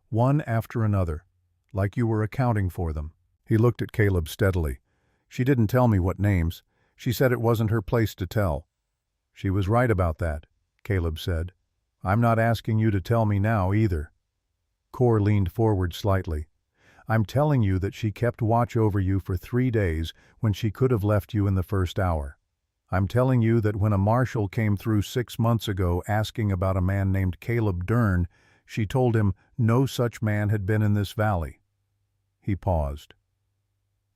"one after another, like you were accounting for them." He looked at Caleb steadily. "She didn't tell me what names. She said it wasn't her place to tell." "She was right about that," Caleb said. "I'm not asking you to tell me now either." Cor leaned forward slightly. "I'm telling you that she kept watch over you for 3 days when she could have left you in the first hour. I'm telling you that when a marshal came through 6 months ago asking about a man named Caleb Dern, she told him no such man had been in this valley." He paused.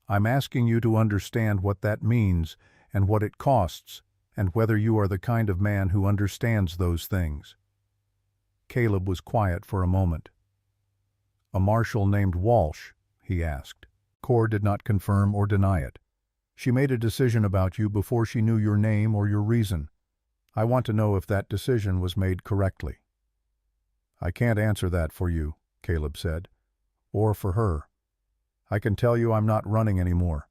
"I'm asking you to understand what that means and what it costs, and whether you are the kind of man who understands those things." Caleb was quiet for a moment. "A marshal named Walsh?" he asked. Cor did not confirm or deny it. "She made a decision about you before she knew your name or your reason. I want to know if that decision was made correctly." "I can't answer that for you," Caleb said, "or for her. I can tell you I'm not running anymore.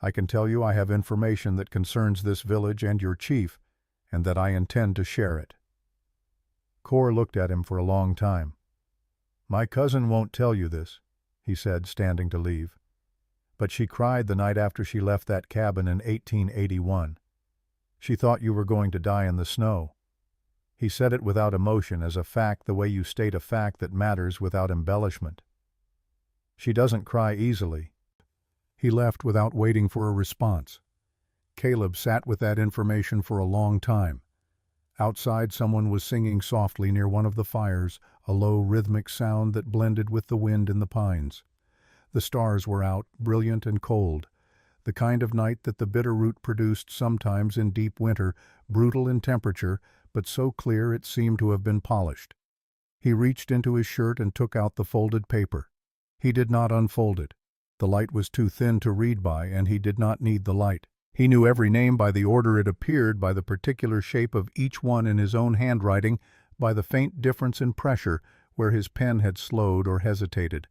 I can tell you I have information that concerns this village and your chief, and that I intend to share it." Cor looked at him for a long time. "My cousin won't tell you this," he said, standing to leave. "But she cried the night after she left that cabin in 1881. She thought you were going to die in the snow." He said it without emotion, as a fact, the way you state a fact that matters without embellishment. "She doesn't cry easily." He left without waiting for a response. Caleb sat with that information for a long time. Outside, someone was singing softly near one of the fires, a low rhythmic sound that blended with the wind in the pines. The stars were out, brilliant and cold, the kind of night that the bitter root produced sometimes in deep winter, brutal in temperature, but so clear it seemed to have been polished. He reached into his shirt and took out the folded paper. He did not unfold it. The light was too thin to read by, and he did not need the light. He knew every name by the order it appeared, by the particular shape of each one in his own handwriting, by the faint difference in pressure where his pen had slowed or hesitated.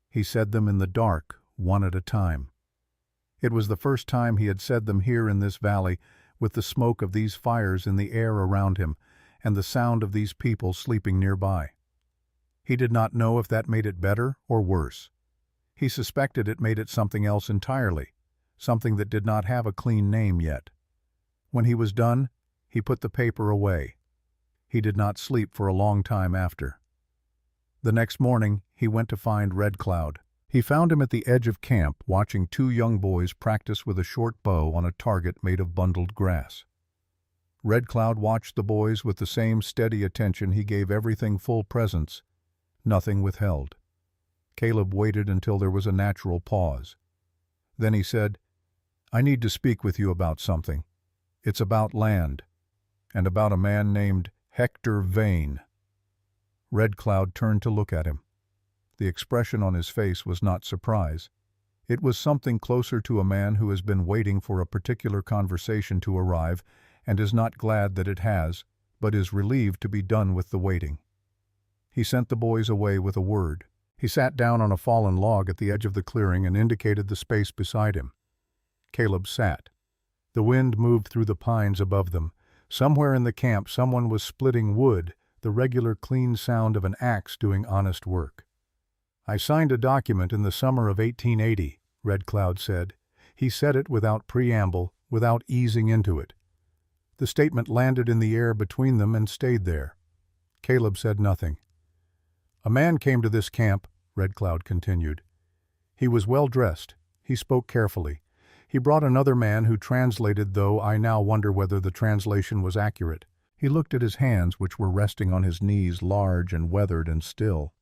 He said them in the dark, one at a time. It was the first time he had said them here in this valley, with the smoke of these fires in the air around him, and the sound of these people sleeping nearby. He did not know if that made it better or worse. He suspected it made it something else entirely, something that did not have a clean name yet. When he was done, he put the paper away. He did not sleep for a long time after. The next morning, he went to find Red Cloud. He found him at the edge of camp, watching 2 young boys practice with a short bow on a target made of bundled grass. Red Cloud watched the boys with the same steady attention he gave everything full presence, nothing withheld. Caleb waited until there was a natural pause. Then he said, "I need to speak with you about something. It's about land, and about a man named Hector Vane." Red Cloud turned to look at him. The expression on his face was not surprise. It was something closer to a man who has been waiting for a particular conversation to arrive and is not glad that it has, but is relieved to be done with the waiting. He sent the boys away with a word. He sat down on a fallen log at the edge of the clearing and indicated the space beside him. Caleb sat. The wind moved through the pines above them. Somewhere in the camp someone was splitting wood, the regular clean sound of an axe doing honest work. "I signed a document in the summer of 1880, Red Cloud said. He said it without preamble, without easing into it. The statement landed in the air between them and stayed there. Caleb said nothing. "A man came to this camp," Red Cloud continued. "He was well dressed. He spoke carefully. He brought another man who translated, though I now wonder whether the translation was accurate. He looked at his hands, which were resting on his knees, large and weathered and still.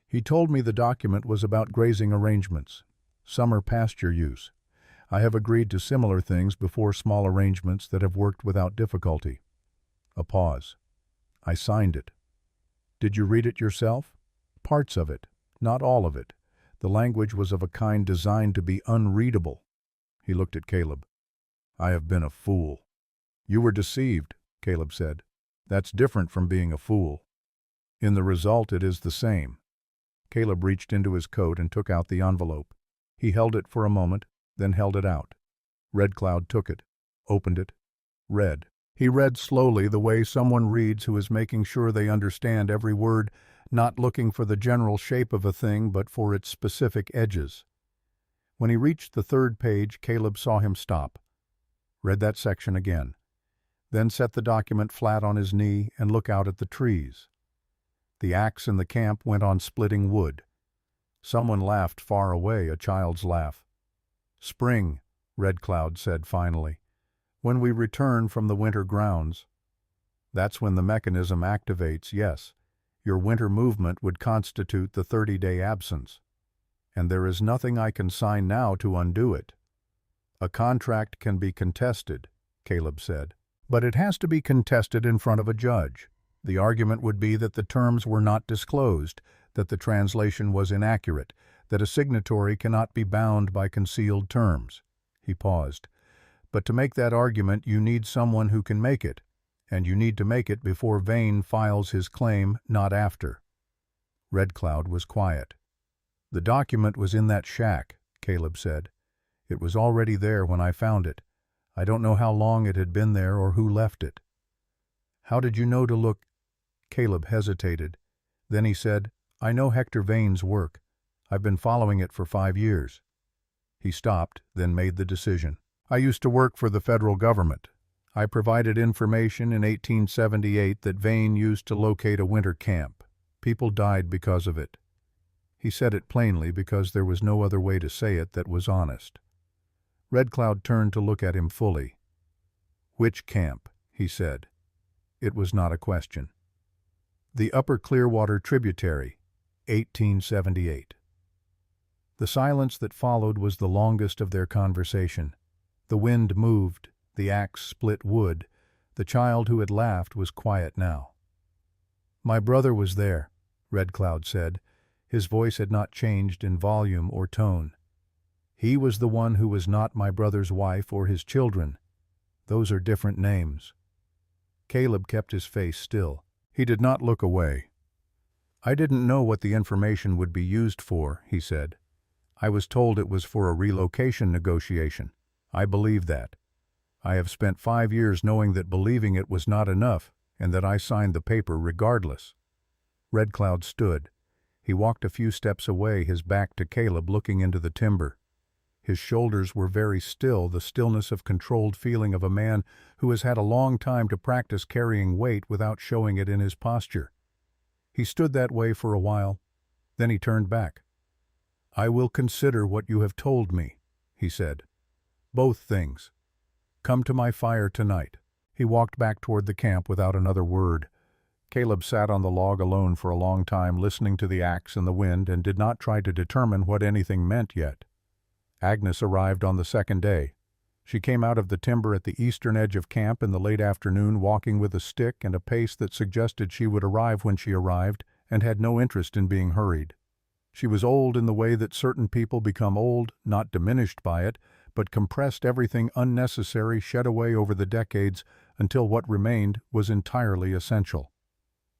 He told me the document was about grazing arrangements, summer pasture use. I have agreed to similar things before, small arrangements that have worked without difficulty. A pause. I signed it. Did you read it yourself? Parts of it, not all of it. The language was of a kind designed to be unreadable. He looked at Caleb. I have been a fool. You were deceived, Caleb said. That's different from being a fool. In the result, it is the same. Caleb reached into his coat and took out the envelope. He held it for a moment, then held it out. Red Cloud took it, opened it, read. He read slowly, the way someone reads who is making sure they understand every word, not looking for the general shape of a thing but for its specific edges. When he reached the third page, Caleb saw him stop. Read that section again. Then set the document flat on his knee and look out at the trees. The axe in the camp went on splitting wood. Someone laughed far away, a child's laugh. Spring, Red Cloud said finally. When we return from the winter grounds. That's when the mechanism activates, yes. Your winter movement would constitute the 30-day absence. And there is nothing I can sign now to undo it. A contract can be contested, Caleb said. But it has to be contested in front of a judge. The argument would be that the terms were not disclosed, that the translation was inaccurate, that a signatory cannot be bound by concealed terms. He paused. But to make that argument, you need someone who can make it, and you need to make it before Vane files his claim, not after. Red Cloud was quiet. The document was in that shack, Caleb said. It was already there when I found it. I don't know how long it had been there or who left it. How did you know to look? Caleb hesitated. Then he said, I know Hector Vane's work. I've been following it for 5 years. He stopped, then made the decision. I used to work for the federal government. I provided information in 1878 that Vane used to locate a winter camp. People died because of it. He said it plainly because there was no other way to say it that was honest. Red Cloud turned to look at him fully. Which camp? He said. It was not a question. The Upper Clearwater Tributary, 1878. The silence that followed was the longest of their conversation. The wind moved, the axe split wood. The child who had laughed was quiet now. My brother was there, Red Cloud said. His voice had not changed in volume or tone. He was the one who was not my brother's wife or his children. Those are different names. Caleb kept his face still. He did not look away. I didn't know what the information would be used for, he said. I was told it was for a relocation negotiation. I believe that. I have spent 5 years knowing that believing it was not enough, and that I signed the paper regardless. Red Cloud stood. He walked a few steps away, his back to Caleb, looking into the timber. His shoulders were very still, the stillness of controlled feeling of a man who has had a long time to practice carrying weight without showing it in his posture. He stood that way for a while. Then he turned back. I will consider what you have told me, he said. Both things. Come to my fire tonight. He walked back toward the camp without another word. Caleb sat on the log alone for a long time, listening to the axe and the wind, and did not try to determine what anything meant yet. Agnes arrived on the second day. She came out of the timber at the eastern edge of camp in the late afternoon, walking with a stick and a pace that suggested she would arrive when she arrived, and had no interest in being hurried. She was old in the way that certain people become old, not diminished by it, but compressed everything unnecessary shed away over the decades until what remained was entirely essential.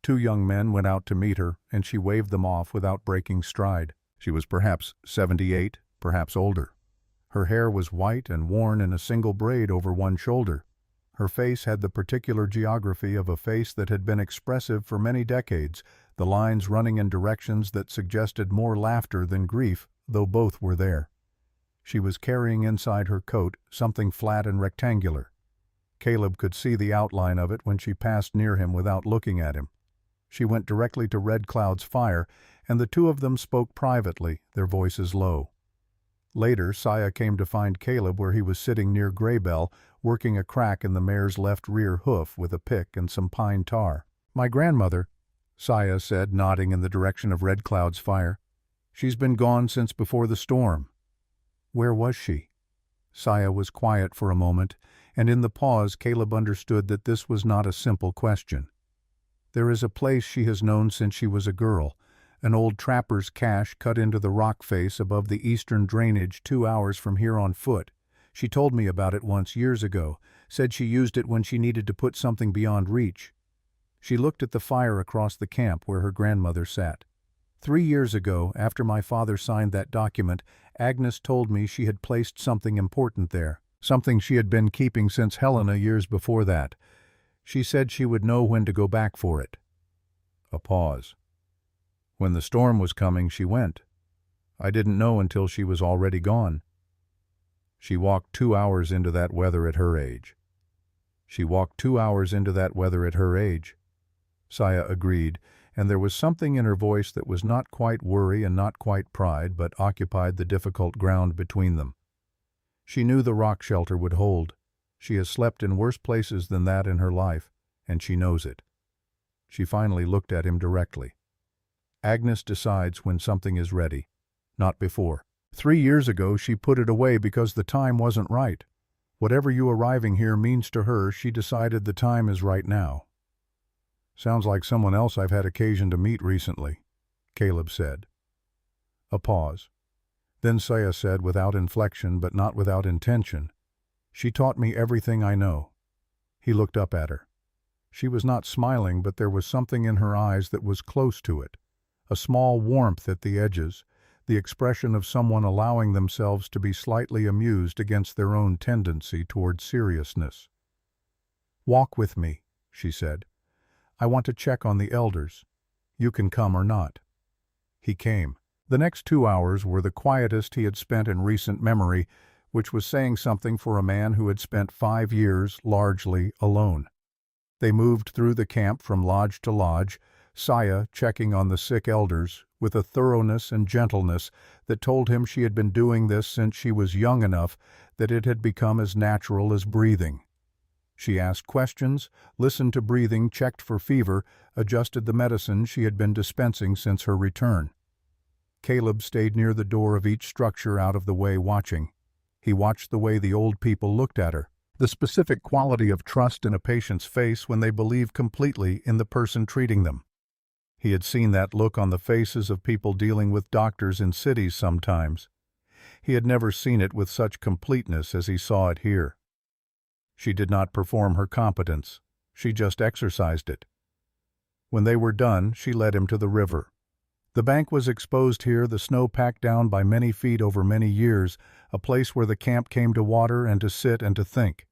2 young men went out to meet her, and she waved them off without breaking stride. She was perhaps 78, perhaps older. Her hair was white and worn in a single braid over one shoulder. Her face had the particular geography of a face that had been expressive for many decades, the lines running in directions that suggested more laughter than grief, though both were there. She was carrying inside her coat something flat and rectangular. Caleb could see the outline of it when she passed near him without looking at him. She went directly to Red Cloud's fire, and the 2 of them spoke privately, their voices low. Later, Saya came to find Caleb where he was sitting near Graybell, working a crack in the mare's left rear hoof with a pick and some pine tar. My grandmother, Saya said, nodding in the direction of Red Cloud's fire. She's been gone since before the storm. Where was she? Saya was quiet for a moment, and in the pause Caleb understood that this was not a simple question. There is a place she has known since she was a girl, an old trapper's cache cut into the rock face above the eastern drainage 2 hours from here on foot. She told me about it once years ago, said she used it when she needed to put something beyond reach. She looked at the fire across the camp where her grandmother sat. 3 years ago, after my father signed that document, Agnes told me she had placed something important there, something she had been keeping since Helena years before that. She said she would know when to go back for it. A pause. When the storm was coming, she went. I didn't know until she was already gone. She walked 2 hours into that weather at her age. She walked 2 hours into that weather at her age. Saya agreed, and there was something in her voice that was not quite worry and not quite pride, but occupied the difficult ground between them. She knew the rock shelter would hold. She has slept in worse places than that in her life, and she knows it. She finally looked at him directly. Agnes decides when something is ready, not before. 3 years ago she put it away because the time wasn't right. Whatever you arriving here means to her, she decided the time is right now. Sounds like someone else I've had occasion to meet recently, Caleb said. A pause. Then Saya said, without inflection but not without intention, "She taught me everything I know." He looked up at her. She was not smiling, but there was something in her eyes that was close to it, a small warmth at the edges, the expression of someone allowing themselves to be slightly amused against their own tendency toward seriousness. "Walk with me," she said. "I want to check on the elders. You can come or not." He came. The next 2 hours were the quietest he had spent in recent memory, which was saying something for a man who had spent 5 years largely alone. They moved through the camp from lodge to lodge, Saya checking on the sick elders with a thoroughness and gentleness that told him she had been doing this since she was young enough that it had become as natural as breathing. She asked questions, listened to breathing, checked for fever, adjusted the medicine she had been dispensing since her return. Caleb stayed near the door of each structure out of the way watching. He watched the way the old people looked at her, the specific quality of trust in a patient's face when they believe completely in the person treating them. He had seen that look on the faces of people dealing with doctors in cities sometimes. He had never seen it with such completeness as he saw it here. She did not perform her competence. She just exercised it. When they were done, she led him to the river. The bank was exposed here, the snow packed down by many feet over many years, a place where the camp came to water and to sit and to think.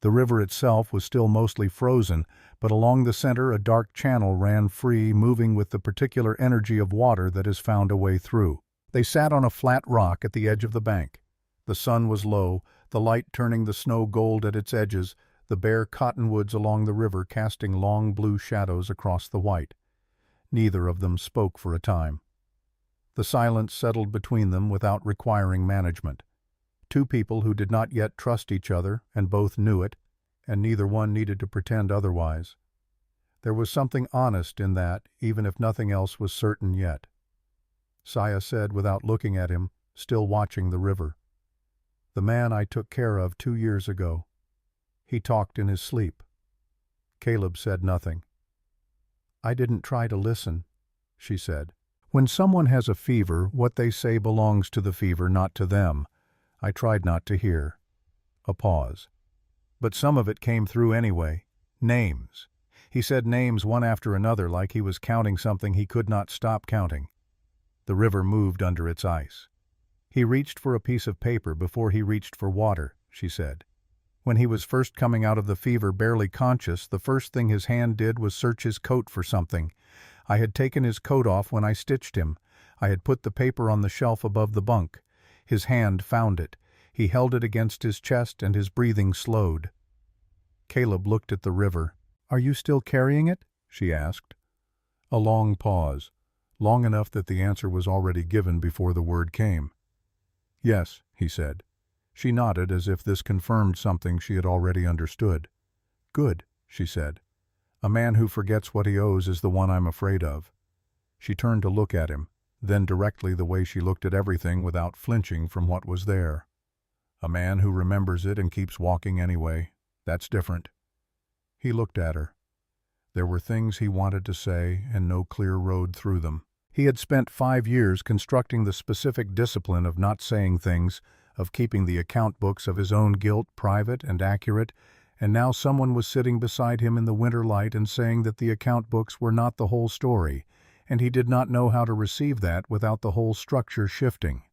The river itself was still mostly frozen, but along the center a dark channel ran free, moving with the particular energy of water that has found a way through. They sat on a flat rock at the edge of the bank. The sun was low, the light turning the snow gold at its edges, the bare cottonwoods along the river casting long blue shadows across the white. Neither of them spoke for a time. The silence settled between them without requiring management. Two people who did not yet trust each other, and both knew it, and neither one needed to pretend otherwise. There was something honest in that, even if nothing else was certain yet. Saya said without looking at him, still watching the river. "The man I took care of 2 years ago. He talked in his sleep." Caleb said nothing. "I didn't try to listen," she said. "When someone has a fever, what they say belongs to the fever, not to them. I tried not to hear." A pause. "But some of it came through anyway. Names." He said names one after another like he was counting something he could not stop counting. The river moved under its ice. "He reached for a piece of paper before he reached for water," she said. "When he was first coming out of the fever barely conscious, the first thing his hand did was search his coat for something. I had taken his coat off when I stitched him. I had put the paper on the shelf above the bunk. His hand found it. He held it against his chest and his breathing slowed." Caleb looked at the river. "Are you still carrying it?" she asked. A long pause, long enough that the answer was already given before the word came. "Yes," he said. She nodded as if this confirmed something she had already understood. "Good," she said. A man who forgets what he owes is the one I'm afraid of." She turned to look at him, then directly the way she looked at everything without flinching from what was there. "A man who remembers it and keeps walking anyway. That's different." He looked at her. There were things he wanted to say and no clear road through them. He had spent 5 years constructing the specific discipline of not saying things, of keeping the account books of his own guilt private and accurate, and now someone was sitting beside him in the winter light and saying that the account books were not the whole story, and he did not know how to receive that without the whole structure shifting.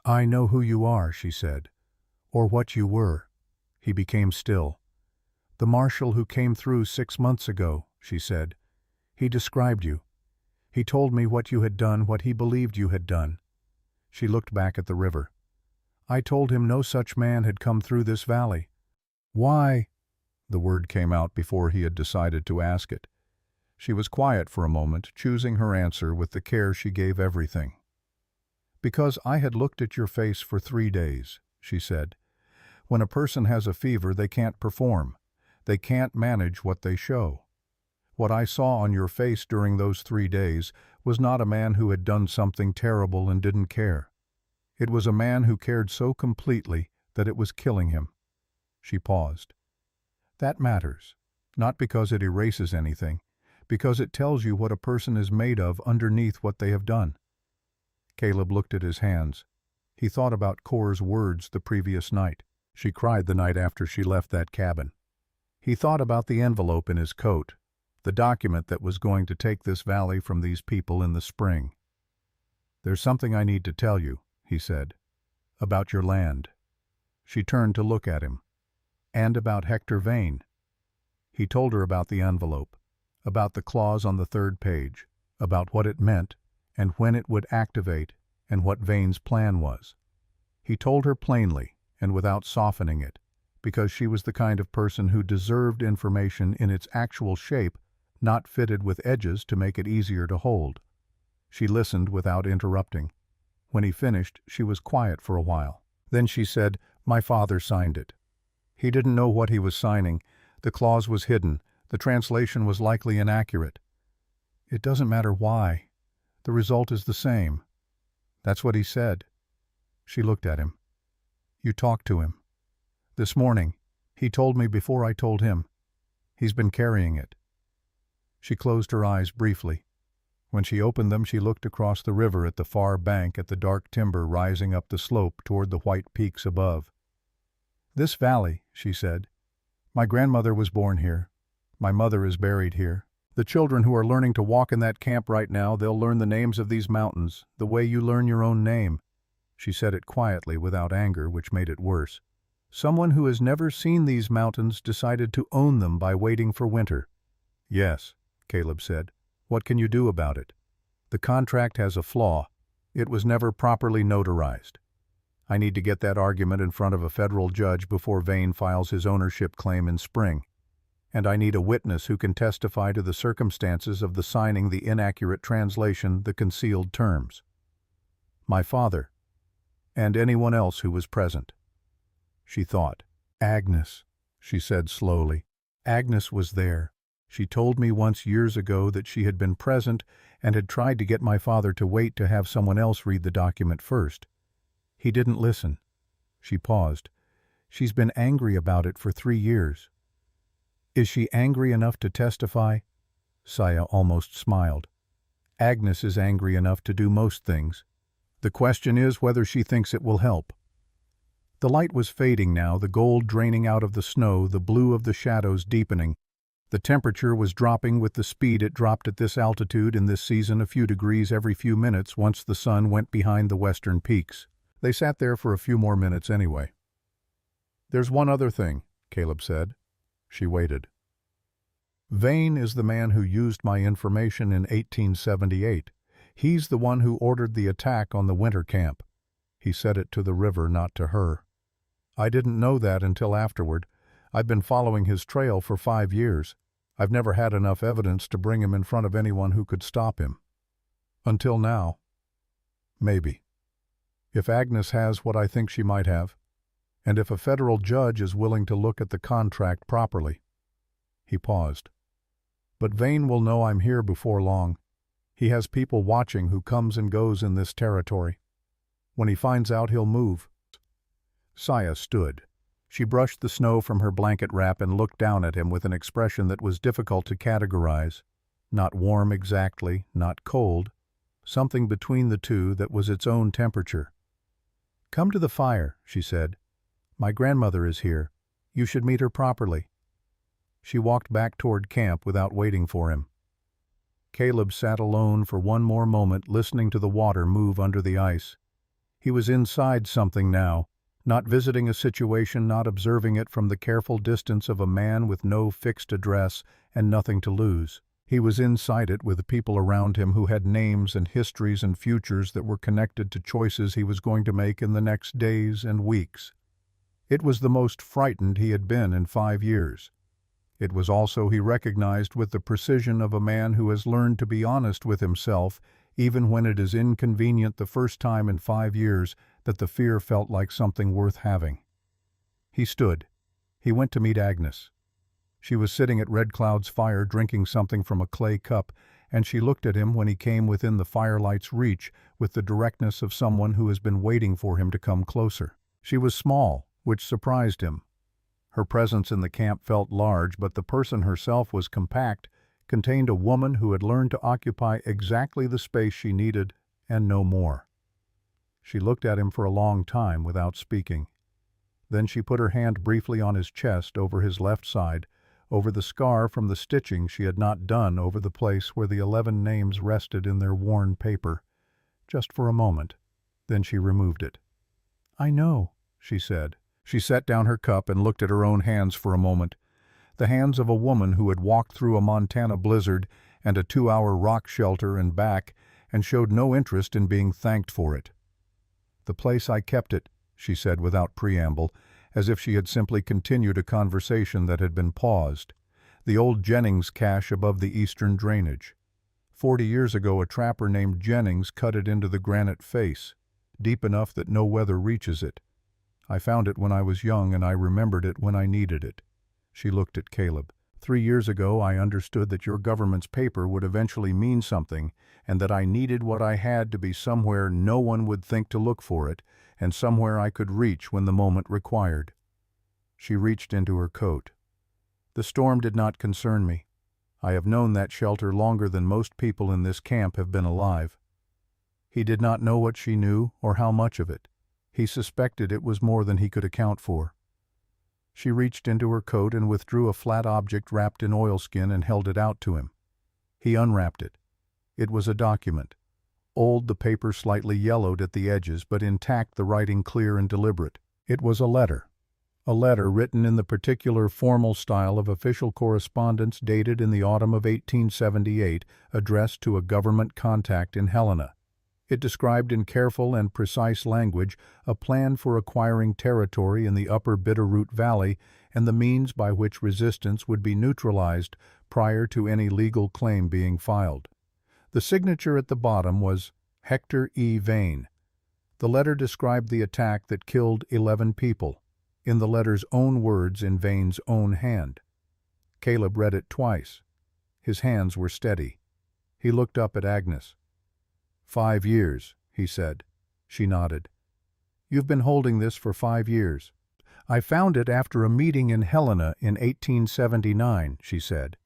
"I know who you are," she said, "or what you were." He became still. "The marshal who came through 6 months ago," she said. "He described you. He told me what you had done, what he believed you had done." She looked back at the river. "I told him no such man had come through this valley." "Why?" The word came out before he had decided to ask it. She was quiet for a moment, choosing her answer with the care she gave everything. "Because I had looked at your face for 3 days," she said. "When a person has a fever, they can't perform. They can't manage what they show. What I saw on your face during those 3 days was not a man who had done something terrible and didn't care. It was a man who cared so completely that it was killing him." She paused. "That matters, not because it erases anything, because it tells you what a person is made of underneath what they have done." Caleb looked at his hands. He thought about Cora's words the previous night. She cried the night after she left that cabin. He thought about the envelope in his coat, the document that was going to take this valley from these people in the spring. "There's something I need to tell you," he said, "about your land." She turned to look at him. "And about Hector Vane." He told her about the envelope, about the clause on the 3rd page, about what it meant and when it would activate and what Vane's plan was. He told her plainly and without softening it, because she was the kind of person who deserved information in its actual shape, not fitted with edges to make it easier to hold. She listened without interrupting. When he finished, she was quiet for a while. Then she said, "My father signed it." He didn't know what he was signing. The clause was hidden. The translation was likely inaccurate. "It doesn't matter why. The result is the same." "That's what he said." She looked at him. "You talked to him." "This morning. He told me before I told him. He's been carrying it." She closed her eyes briefly. When she opened them, she looked across the river at the far bank, at the dark timber rising up the slope toward the white peaks above. "This valley," she said. "My grandmother was born here. My mother is buried here. The children who are learning to walk in that camp right now, they'll learn the names of these mountains, the way you learn your own name." She said it quietly, without anger, which made it worse. "Someone who has never seen these mountains decided to own them by waiting for winter." "Yes," Caleb said. "What can you do about it?" "The contract has a flaw. It was never properly notarized. I need to get that argument in front of a federal judge before Vane files his ownership claim in spring. And I need a witness who can testify to the circumstances of the signing the inaccurate translation, the concealed terms. My father, and anyone else who was present." She thought. "Agnes," she said slowly. "Agnes was there. She told me once years ago that she had been present and had tried to get my father to wait to have someone else read the document first. He didn't listen." She paused. "She's been angry about it for 3 years." "Is she angry enough to testify?" Saya almost smiled. "Agnes is angry enough to do most things. The question is whether she thinks it will help." The light was fading now, the gold draining out of the snow, the blue of the shadows deepening. The temperature was dropping with the speed it dropped at this altitude in this season, a few degrees every few minutes once the sun went behind the western peaks. They sat there for a few more minutes anyway. "There's one other thing," Caleb said. She waited. "Vane is the man who used my information in 1878. He's the one who ordered the attack on the winter camp." He said it to the river, not to her. "I didn't know that until afterward. I've been following his trail for 5 years. I've never had enough evidence to bring him in front of anyone who could stop him. Until now. Maybe. If Agnes has what I think she might have, and if a federal judge is willing to look at the contract properly." He paused. But Vane will know I'm here before long. He has people watching who comes and goes in this territory. When he finds out, he'll move." Saya stood. She brushed the snow from her blanket wrap and looked down at him with an expression that was difficult to categorize. Not warm exactly, not cold. Something between the two that was its own temperature. "Come to the fire," she said. "My grandmother is here. You should meet her properly." She walked back toward camp without waiting for him. Caleb sat alone for one more moment, listening to the water move under the ice. He was inside something now, not visiting a situation, not observing it from the careful distance of a man with no fixed address and nothing to lose. He was inside it with the people around him who had names and histories and futures that were connected to choices he was going to make in the next days and weeks. It was the most frightened he had been in 5 years. It was also, he recognized with the precision of a man who has learned to be honest with himself, even when it is inconvenient, the first time in 5 years that the fear felt like something worth having. He stood. He went to meet Agnes. She was sitting at Red Cloud's fire drinking something from a clay cup, and she looked at him when he came within the firelight's reach with the directness of someone who has been waiting for him to come closer. She was small, which surprised him. Her presence in the camp felt large, but the person herself was compact, contained a woman who had learned to occupy exactly the space she needed and no more. She looked at him for a long time without speaking. Then she put her hand briefly on his chest, over his left side, over the scar from the stitching she had not done over the place where the 11 names rested in their worn paper, just for a moment. Then she removed it. "I know," she said. She set down her cup and looked at her own hands for a moment, the hands of a woman who had walked through a Montana blizzard and a 2-hour rock shelter and back, and showed no interest in being thanked for it. "The place I kept it," she said without preamble, as if she had simply continued a conversation that had been paused. "The old Jennings cache above the eastern drainage. 40 years ago a trapper named Jennings cut it into the granite face, deep enough that no weather reaches it. I found it when I was young, and I remembered it when I needed it." She looked at Caleb. 3 years ago I understood that your government's paper would eventually mean something, and that I needed what I had to be somewhere no one would think to look for it, and somewhere I could reach when the moment required." She reached into her coat. "The storm did not concern me. I have known that shelter longer than most people in this camp have been alive." He did not know what she knew or how much of it. He suspected it was more than he could account for. She reached into her coat and withdrew a flat object wrapped in oilskin and held it out to him. He unwrapped it. It was a document. Old, the paper slightly yellowed at the edges, but intact, the writing clear and deliberate. It was a letter. A letter written in the particular formal style of official correspondence, dated in the autumn of 1878, addressed to a government contact in Helena. It described in careful and precise language a plan for acquiring territory in the upper Bitterroot Valley and the means by which resistance would be neutralized prior to any legal claim being filed. The signature at the bottom was Hector E. Vane. The letter described the attack that killed 11 people, in the letter's own words in Vane's own hand. Caleb read it twice. His hands were steady. He looked up at Agnes. 5 years, he said. She nodded. "You've been holding this for 5 years. I found it after a meeting in Helena in 1879, she said.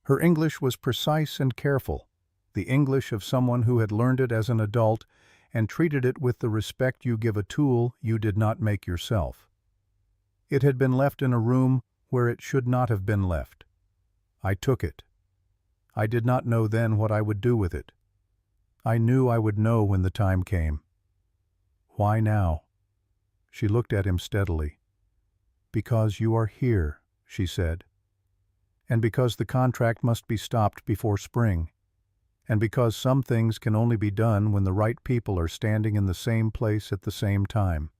Her English was precise and careful, the English of someone who had learned it as an adult and treated it with the respect you give a tool you did not make yourself. It had been left in a room where it should not have been left. I took it. I did not know then what I would do with it. I knew I would know when the time came. Why now?" She looked at him steadily. "Because you are here," she said. "And because the contract must be stopped before spring. And because some things can only be done when the right people are standing in the same place at the same time."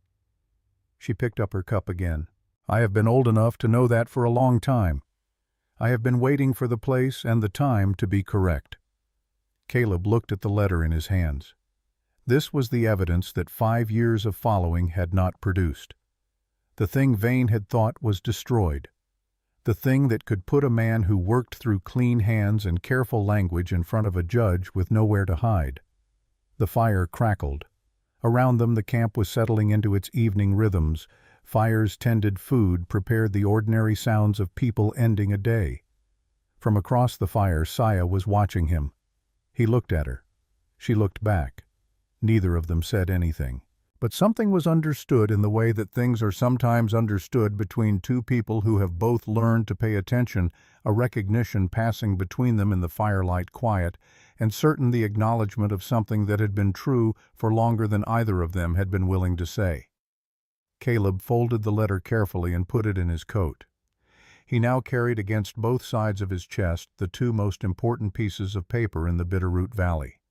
She picked up her cup again. "I have been old enough to know that for a long time. I have been waiting for the place and the time to be correct." Caleb looked at the letter in his hands. This was the evidence that 5 years of following had not produced. The thing Vane had thought was destroyed. the thing that could put a man who worked through clean hands and careful language in front of a judge with nowhere to hide. The fire crackled. Around them the camp was settling into its evening rhythms. Fires tended food, prepared the ordinary sounds of people ending a day. From across the fire, Saya was watching him. He looked at her. She looked back. Neither of them said anything. But something was understood in the way that things are sometimes understood between two people who have both learned to pay attention, a recognition passing between them in the firelight quiet, and certain the acknowledgement of something that had been true for longer than either of them had been willing to say. Caleb folded the letter carefully and put it in his coat. He now carried against both sides of his chest the two most important pieces of paper in the Bitterroot Valley.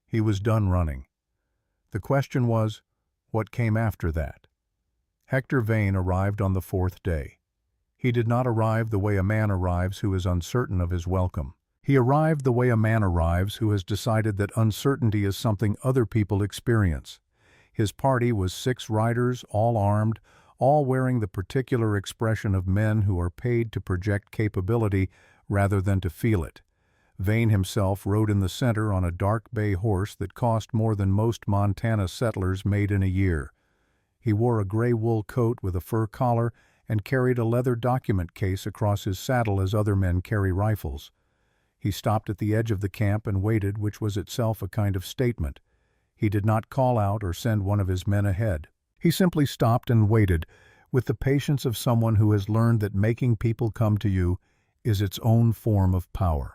He was done running. The question was, what came after that? Hector Vane arrived on the fourth day. He did not arrive the way a man arrives who is uncertain of his welcome. He arrived the way a man arrives who has decided that uncertainty is something other people experience. His party was 6 riders, all armed, all wearing the particular expression of men who are paid to project capability rather than to feel it. Vane himself rode in the center on a dark bay horse that cost more than most Montana settlers made in a year. He wore a gray wool coat with a fur collar and carried a leather document case across his saddle as other men carry rifles. He stopped at the edge of the camp and waited, which was itself a kind of statement. He did not call out or send one of his men ahead. He simply stopped and waited, with the patience of someone who has learned that making people come to you is its own form of power.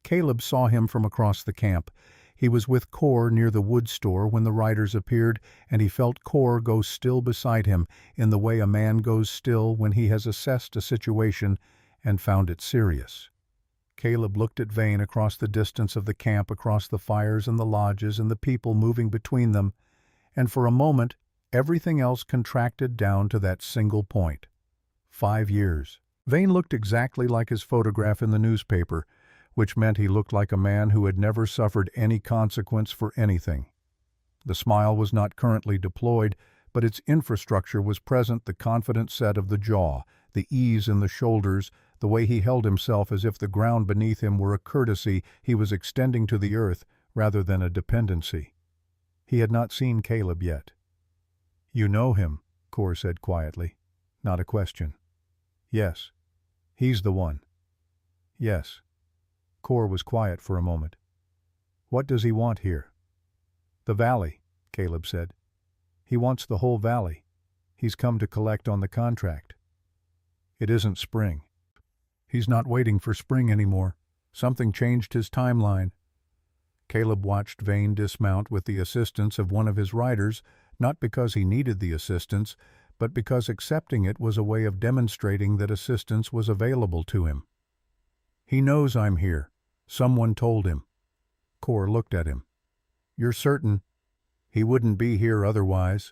Caleb saw him from across the camp. He was with Cor near the wood store when the riders appeared, and he felt Cor go still beside him in the way a man goes still when he has assessed a situation and found it serious. Caleb looked at Vane across the distance of the camp, across the fires and the lodges and the people moving between them, and for a moment everything else contracted down to that single point. 5 years. Vane looked exactly like his photograph in the newspaper, which meant he looked like a man who had never suffered any consequence for anything. The smile was not currently deployed, but its infrastructure was present, the confident set of the jaw, the ease in the shoulders, the way he held himself as if the ground beneath him were a courtesy he was extending to the earth rather than a dependency. He had not seen Caleb yet. "You know him," Cor said quietly. Not a question. "Yes. He's the one." "Yes." Cor was quiet for a moment. "What does he want here?" "The valley," Caleb said. "He wants the whole valley. He's come to collect on the contract." "It isn't spring." "He's not waiting for spring anymore. Something changed his timeline." Caleb watched Vane dismount with the assistance of one of his riders, not because he needed the assistance, but because accepting it was a way of demonstrating that assistance was available to him. "He knows I'm here. Someone told him." Cor looked at him. "You're certain?" "He wouldn't be here otherwise.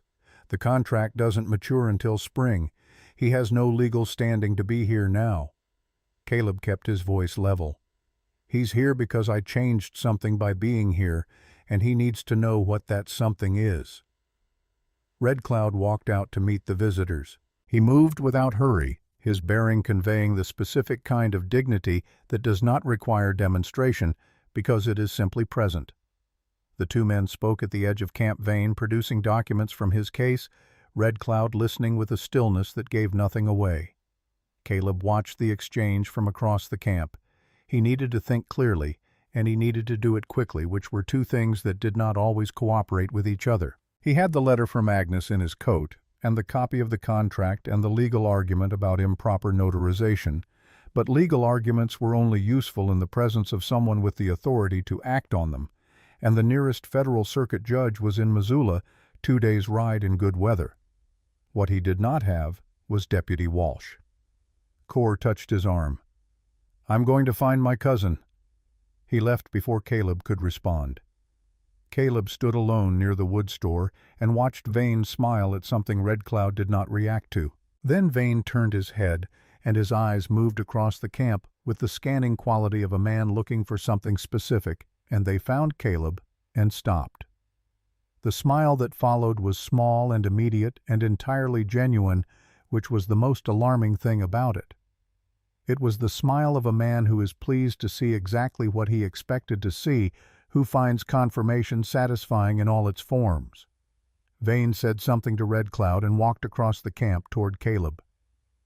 The contract doesn't mature until spring. He has no legal standing to be here now." Caleb kept his voice level. "He's here because I changed something by being here, and he needs to know what that something is." Red Cloud walked out to meet the visitors. He moved without hurry, his bearing conveying the specific kind of dignity that does not require demonstration because it is simply present. The 2 men spoke at the edge of Camp Vane, producing documents from his case, Red Cloud listening with a stillness that gave nothing away. Caleb watched the exchange from across the camp. He needed to think clearly, and he needed to do it quickly, which were 2 things that did not always cooperate with each other. He had the letter from Agnes in his coat, and the copy of the contract and the legal argument about improper notarization, but legal arguments were only useful in the presence of someone with the authority to act on them, and the nearest federal circuit judge was in Missoula, 2 days' ride in good weather. What he did not have was Deputy Walsh. Cor touched his arm. "I'm going to find my cousin." He left before Caleb could respond. Caleb stood alone near the wood store and watched Vane smile at something Red Cloud did not react to. Then Vane turned his head, and his eyes moved across the camp with the scanning quality of a man looking for something specific, and they found Caleb and stopped. The smile that followed was small and immediate and entirely genuine, which was the most alarming thing about it. It was the smile of a man who is pleased to see exactly what he expected to see, who finds confirmation satisfying in all its forms. Vane said something to Red Cloud and walked across the camp toward Caleb.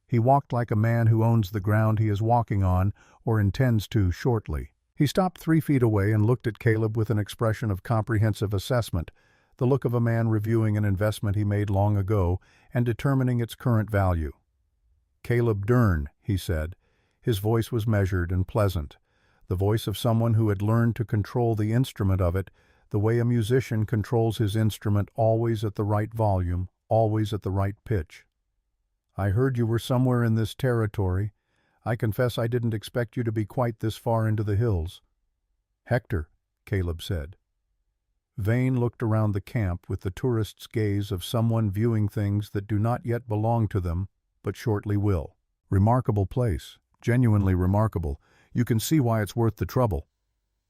He walked like a man who owns the ground he is walking on or intends to shortly. He stopped 3 feet away and looked at Caleb with an expression of comprehensive assessment, the look of a man reviewing an investment he made long ago and determining its current value. "Caleb Dern," he said. His voice was measured and pleasant, the voice of someone who had learned to control the instrument of it, the way a musician controls his instrument, always at the right volume, always at the right pitch. "I heard you were somewhere in this territory. I confess I didn't expect you to be quite this far into the hills." "Hector," Caleb said. Vane looked around the camp with the tourist's gaze of someone viewing things that do not yet belong to them, but shortly will. "Remarkable place. Genuinely remarkable. You can see why it's worth the trouble."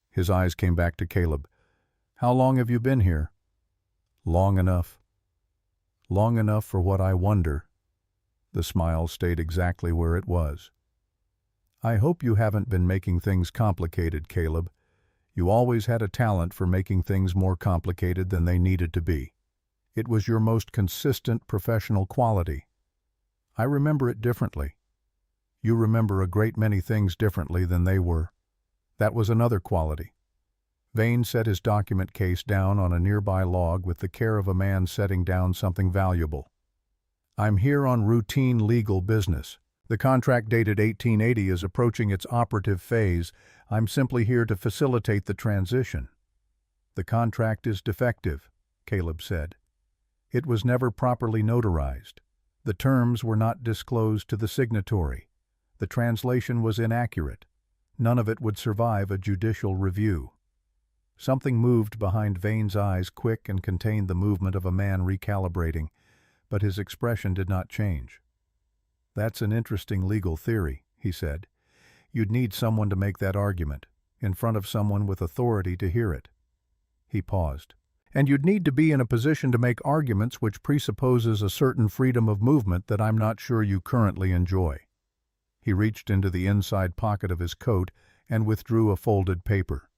His eyes came back to Caleb. "How long have you been here?" "Long enough." "Long enough for what I wonder." The smile stayed exactly where it was. "I hope you haven't been making things complicated, Caleb. You always had a talent for making things more complicated than they needed to be. It was your most consistent professional quality. I remember it differently. You remember a great many things differently than they were. That was another quality." Vane set his document case down on a nearby log with the care of a man setting down something valuable. "I'm here on routine legal business. The contract dated 1880 is approaching its operative phase. I'm simply here to facilitate the transition." "The contract is defective," Caleb said. "It was never properly notarized. The terms were not disclosed to the signatory. The translation was inaccurate. None of it would survive a judicial review." Something moved behind Vane's eyes, quick and contained the movement of a man recalibrating, but his expression did not change. "That's an interesting legal theory," he said. "You'd need someone to make that argument, in front of someone with authority to hear it." He paused. "And you'd need to be in a position to make arguments which presupposes a certain freedom of movement that I'm not sure you currently enjoy." He reached into the inside pocket of his coat and withdrew a folded paper.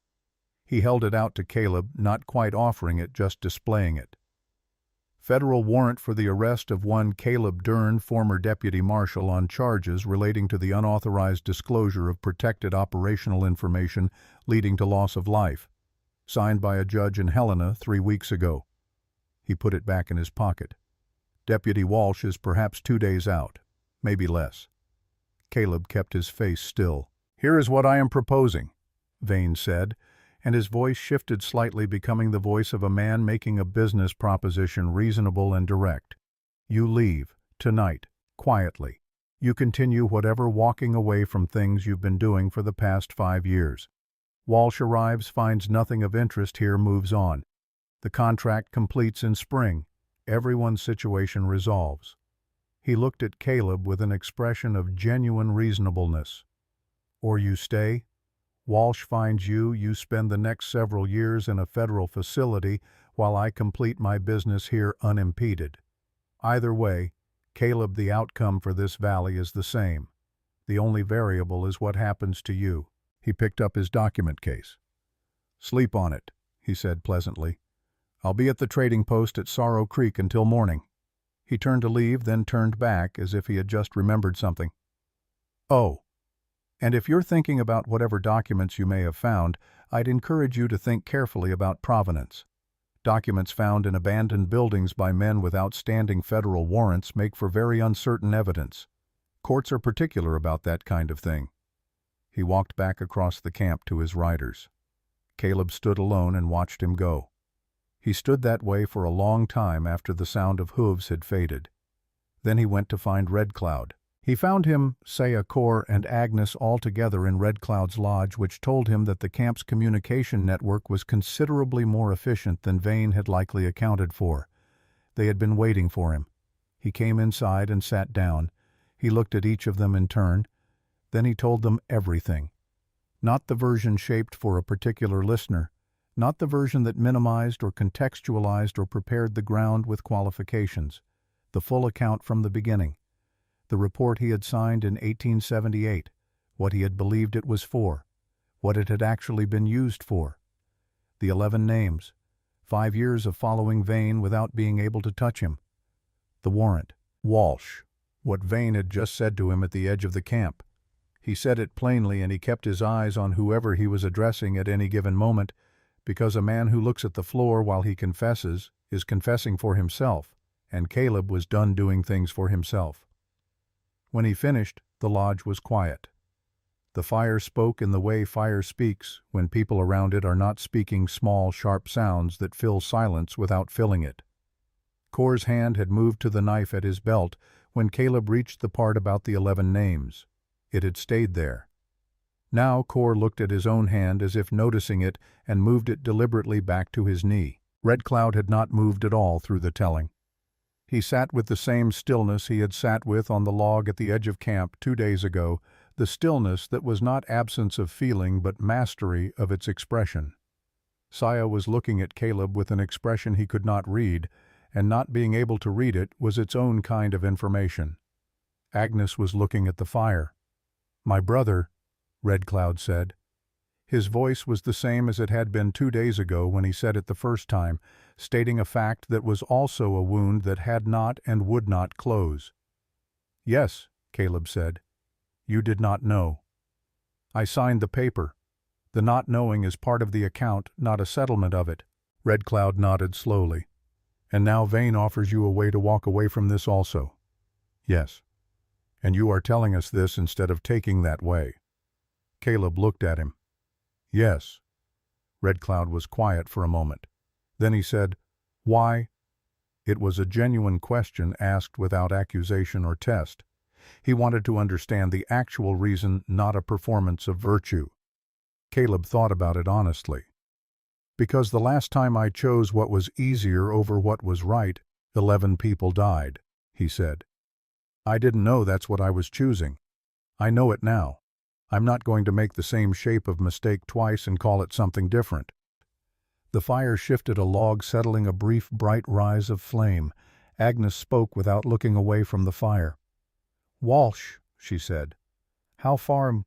He held it out to Caleb, not quite offering it, just displaying it. "Federal warrant for the arrest of one Caleb Dern, former deputy marshal, on charges relating to the unauthorized disclosure of protected operational information leading to loss of life. Signed by a judge in Helena 3 weeks ago." He put it back in his pocket. "Deputy Walsh is perhaps 2 days out, maybe less." Caleb kept his face still. "Here is what I am proposing," Vane said, and his voice shifted slightly, becoming the voice of a man making a business proposition reasonable and direct. "You leave, tonight, quietly. You continue whatever walking away from things you've been doing for the past 5 years. Walsh arrives, finds nothing of interest here, moves on. The contract completes in spring. Everyone's situation resolves." He looked at Caleb with an expression of genuine reasonableness. "Or you stay. Walsh finds you, you spend the next several years in a federal facility while I complete my business here unimpeded. Either way, Caleb, the outcome for this valley is the same. The only variable is what happens to you." He picked up his document case. "Sleep on it," he said pleasantly. "I'll be at the trading post at Sorrow Creek until morning." He turned to leave, then turned back as if he had just remembered something. "Oh, and if you're thinking about whatever documents you may have found, I'd encourage you to think carefully about provenance. Documents found in abandoned buildings by men with outstanding federal warrants make for very uncertain evidence. Courts are particular about that kind of thing." He walked back across the camp to his riders. Caleb stood alone and watched him go. He stood that way for a long time after the sound of hooves had faded. Then he went to find Red Cloud. He found him, Sayakor, and Agnes all together in Red Cloud's lodge, which told him that the camp's communication network was considerably more efficient than Vane had likely accounted for. They had been waiting for him. He came inside and sat down. He looked at each of them in turn. Then he told them everything. Not the version shaped for a particular listener, not the version that minimized or contextualized or prepared the ground with qualifications. The full account from the beginning. The report he had signed in 1878, what he had believed it was for, what it had actually been used for. The 11 names, 5 years of following Vane without being able to touch him. The warrant. Walsh. What Vane had just said to him at the edge of the camp. He said it plainly, and he kept his eyes on whoever he was addressing at any given moment, because a man who looks at the floor while he confesses is confessing for himself, and Caleb was done doing things for himself. When he finished, the lodge was quiet. The fire spoke in the way fire speaks when people around it are not speaking small, sharp sounds that fill silence without filling it. Cor's hand had moved to the knife at his belt when Caleb reached the part about the 11 names. It had stayed there. Now Cor looked at his own hand as if noticing it and moved it deliberately back to his knee. Red Cloud had not moved at all through the telling. He sat with the same stillness he had sat with on the log at the edge of camp 2 days ago, the stillness that was not absence of feeling but mastery of its expression. Saya was looking at Caleb with an expression he could not read, and not being able to read it was its own kind of information. Agnes was looking at the fire. "My brother," Red Cloud said. His voice was the same as it had been 2 days ago when he said it the first time, stating a fact that was also a wound that had not and would not close. "Yes," Caleb said. "You did not know. I signed the paper. The not knowing is part of the account, not a settlement of it." Red Cloud nodded slowly. "And now Vane offers you a way to walk away from this also." "Yes. And you are telling us this instead of taking that way." Caleb looked at him. "Yes." Red Cloud was quiet for a moment. Then he said, "Why?" It was a genuine question asked without accusation or test. He wanted to understand the actual reason, not a performance of virtue. Caleb thought about it honestly. "Because the last time I chose what was easier over what was right, 11 people died," he said. "I didn't know that's what I was choosing. I know it now. I'm not going to make the same shape of mistake twice and call it something different." The fire shifted a log, settling a brief, bright rise of flame. Agnes spoke without looking away from the fire. "Walsh," she said. "How far?"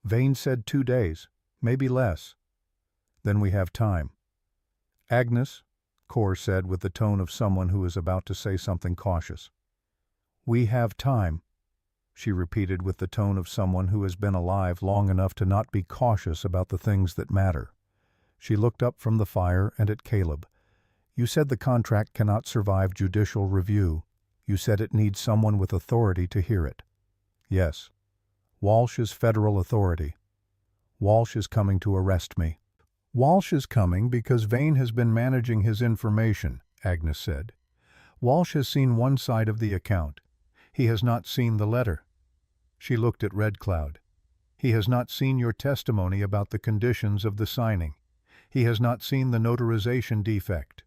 "Vane said 2 days, maybe less." "Then we have time." "Agnes," Cor said with the tone of someone who is about to say something cautious. "We have time," she repeated with the tone of someone who has been alive long enough to not be cautious about the things that matter. She looked up from the fire and at Caleb. "You said the contract cannot survive judicial review. You said it needs someone with authority to hear it." "Yes. Walsh is federal authority. Walsh is coming to arrest me." "Walsh is coming because Vane has been managing his information," Agnes said. "Walsh has seen one side of the account. He has not seen the letter." She looked at Red Cloud. "He has not seen your testimony about the conditions of the signing. He has not seen the notarization defect."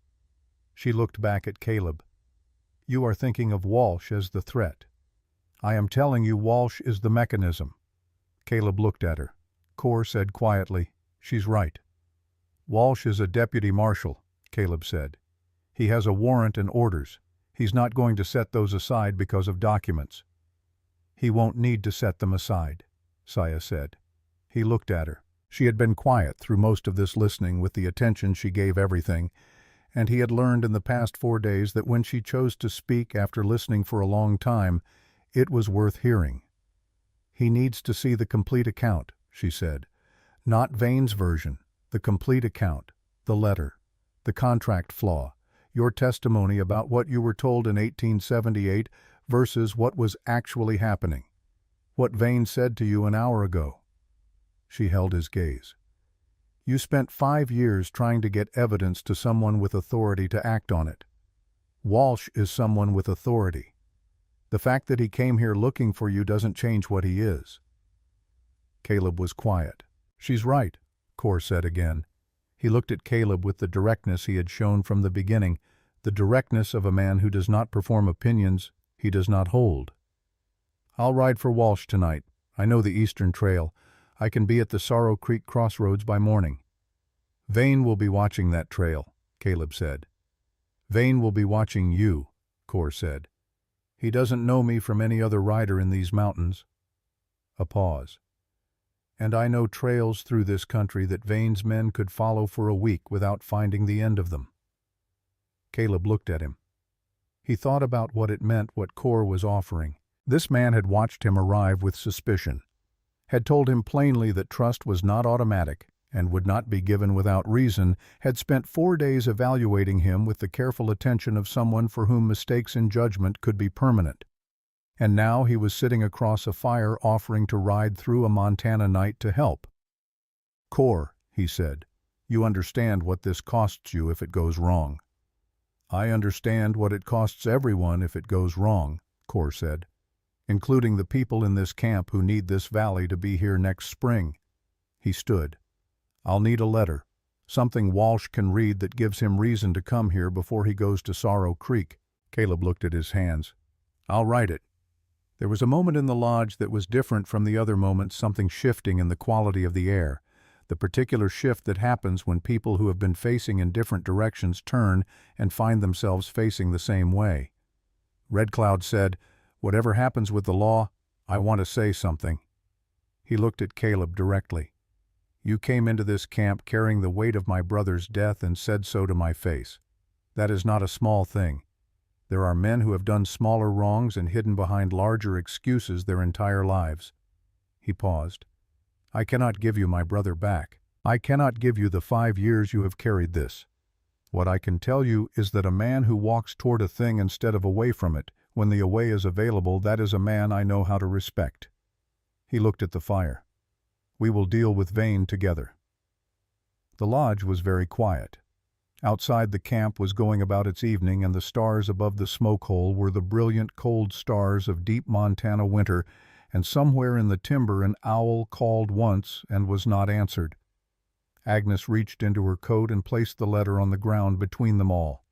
She looked back at Caleb. "You are thinking of Walsh as the threat. I am telling you Walsh is the mechanism." Caleb looked at her. Cor said quietly, "She's right." "Walsh is a deputy marshal," Caleb said. "He has a warrant and orders. He's not going to set those aside because of documents." "He won't need to set them aside," Saya said. He looked at her. She had been quiet through most of this listening with the attention she gave everything, and he had learned in the past 4 days that when she chose to speak after listening for a long time, it was worth hearing. "He needs to see the complete account," she said. "Not Vane's version, the complete account, the letter, the contract flaw, your testimony about what you were told in 1878 versus what was actually happening, what Vane said to you an hour ago." She held his gaze. "You spent 5 years trying to get evidence to someone with authority to act on it. Walsh is someone with authority. The fact that he came here looking for you doesn't change what he is." Caleb was quiet. "She's right," Cor said again. He looked at Caleb with the directness he had shown from the beginning, the directness of a man who does not perform opinions he does not hold. "I'll ride for Walsh tonight. I know the Eastern Trail. I can be at the Sorrow Creek crossroads by morning." "Vane will be watching that trail," Caleb said. "Vane will be watching you," Cor said. "He doesn't know me from any other rider in these mountains." A pause. and I know trails through this country that Vane's men could follow for a week without finding the end of them." Caleb looked at him. He thought about what it meant what Cor was offering. This man had watched him arrive with suspicion, had told him plainly that trust was not automatic and would not be given without reason, had spent 4 days evaluating him with the careful attention of someone for whom mistakes in judgment could be permanent. And now he was sitting across a fire offering to ride through a Montana night to help. "Cor," he said, "you understand what this costs you if it goes wrong." "I understand what it costs everyone if it goes wrong," Cor said, "including the people in this camp who need this valley to be here next spring." He stood. "I'll need a letter, something Walsh can read that gives him reason to come here before he goes to Sorrow Creek." Caleb looked at his hands. "I'll write it." There was a moment in the lodge that was different from the other moments, something shifting in the quality of the air, the particular shift that happens when people who have been facing in different directions turn and find themselves facing the same way. Red Cloud said, "Whatever happens with the law, I want to say something." He looked at Caleb directly. "You came into this camp carrying the weight of my brother's death and said so to my face. That is not a small thing. There are men who have done smaller wrongs and hidden behind larger excuses their entire lives." He paused. "I cannot give you my brother back. I cannot give you the 5 years you have carried this. What I can tell you is that a man who walks toward a thing instead of away from it, when the away is available, that is a man I know how to respect." He looked at the fire. "We will deal with Vane together." The lodge was very quiet. Outside the camp was going about its evening, and the stars above the smoke hole were the brilliant cold stars of deep Montana winter, and somewhere in the timber an owl called once and was not answered. Agnes reached into her coat and placed the letter on the ground between them all.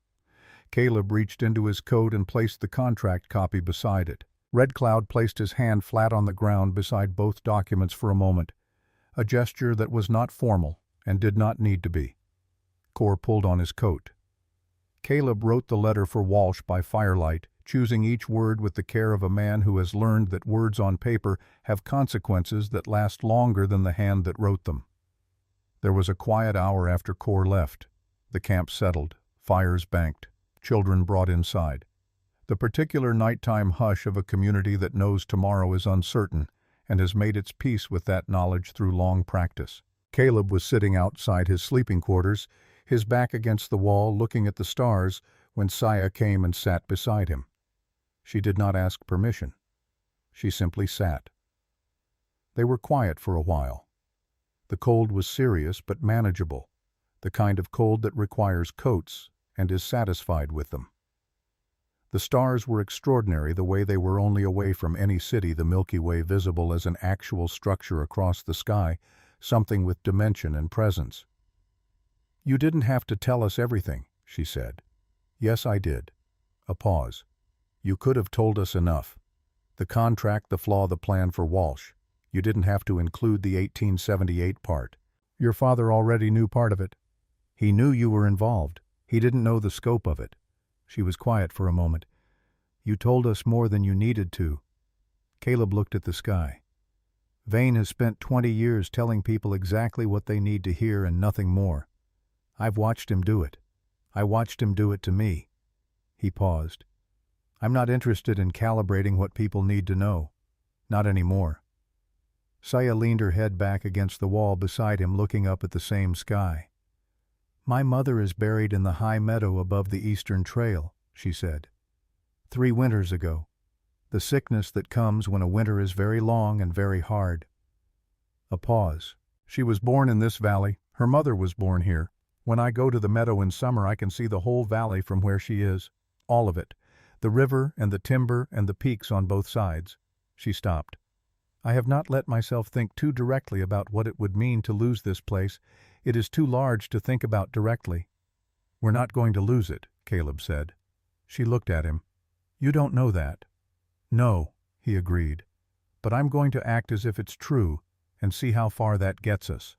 Caleb reached into his coat and placed the contract copy beside it. Red Cloud placed his hand flat on the ground beside both documents for a moment, a gesture that was not formal and did not need to be. Cor pulled on his coat. Caleb wrote the letter for Walsh by firelight, choosing each word with the care of a man who has learned that words on paper have consequences that last longer than the hand that wrote them. There was a quiet hour after Cor left. The camp settled, fires banked, children brought inside. The particular nighttime hush of a community that knows tomorrow is uncertain and has made its peace with that knowledge through long practice. Caleb was sitting outside his sleeping quarters, his back against the wall, looking at the stars, when Saya came and sat beside him. She did not ask permission. She simply sat. They were quiet for a while. The cold was serious but manageable, the kind of cold that requires coats and is satisfied with them. The stars were extraordinary the way they were only away from any city, the Milky Way visible as an actual structure across the sky, something with dimension and presence. "You didn't have to tell us everything," she said. "Yes, I did." A pause. "You could have told us enough. The contract, the flaw, the plan for Walsh. You didn't have to include the 1878 part. Your father already knew part of it. He knew you were involved. He didn't know the scope of it." She was quiet for a moment. "You told us more than you needed to." Caleb looked at the sky. "Vane has spent 20 years telling people exactly what they need to hear and nothing more. I've watched him do it. I watched him do it to me." He paused. "I'm not interested in calibrating what people need to know. Not anymore." Saya leaned her head back against the wall beside him, looking up at the same sky. "My mother is buried in the high meadow above the Eastern Trail," she said. 3 winters ago. The sickness that comes when a winter is very long and very hard." A pause. "She was born in this valley. Her mother was born here. When I go to the meadow in summer, I can see the whole valley from where she is. All of it. The river and the timber and the peaks on both sides." She stopped. "I have not let myself think too directly about what it would mean to lose this place. It is too large to think about directly." "We're not going to lose it," Caleb said. She looked at him. "You don't know that." "No," he agreed. "But I'm going to act as if it's true and see how far that gets us."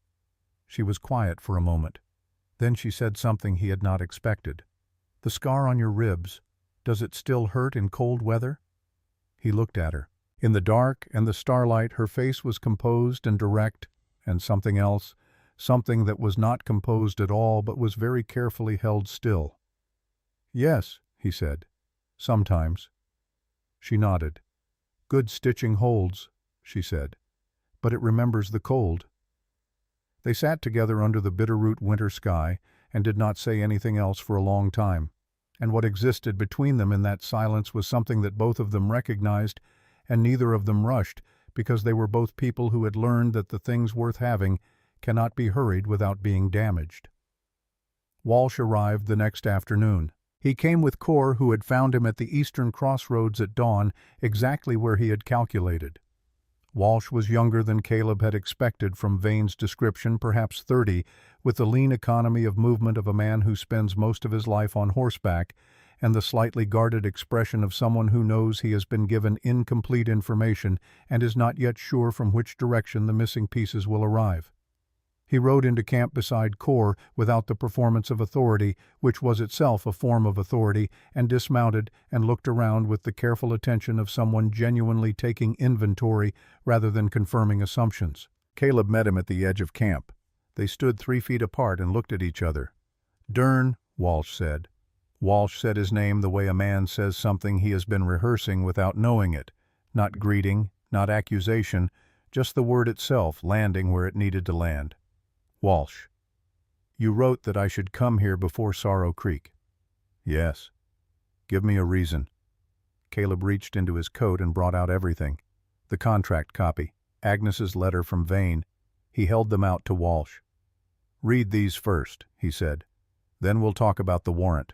She was quiet for a moment. Then she said something he had not expected. "The scar on your ribs, does it still hurt in cold weather?" He looked at her. In the dark and the starlight her face was composed and direct, and something else, something that was not composed at all but was very carefully held still. "Yes," he said. "Sometimes." She nodded. "Good stitching holds," she said, "but it remembers the cold." They sat together under the bitterroot winter sky and did not say anything else for a long time, and what existed between them in that silence was something that both of them recognized, and neither of them rushed, because they were both people who had learned that the things worth having cannot be hurried without being damaged. Walsh arrived the next afternoon. He came with Cor, who had found him at the eastern crossroads at dawn, exactly where he had calculated. Walsh was younger than Caleb had expected from Vane's description, perhaps 30, with the lean economy of movement of a man who spends most of his life on horseback, and the slightly guarded expression of someone who knows he has been given incomplete information and is not yet sure from which direction the missing pieces will arrive. He rode into camp beside Cor without the performance of authority, which was itself a form of authority, and dismounted and looked around with the careful attention of someone genuinely taking inventory rather than confirming assumptions. Caleb met him at the edge of camp. They stood 3 feet apart and looked at each other. "Dern," Walsh said. Walsh said his name the way a man says something he has been rehearsing without knowing it. Not greeting, not accusation, just the word itself landing where it needed to land. "Walsh, you wrote that I should come here before Sorrow Creek." "Yes." "Give me a reason." Caleb reached into his coat and brought out everything. The contract copy, Agnes's letter from Vane. He held them out to Walsh. "Read these first," he said. "Then we'll talk about the warrant."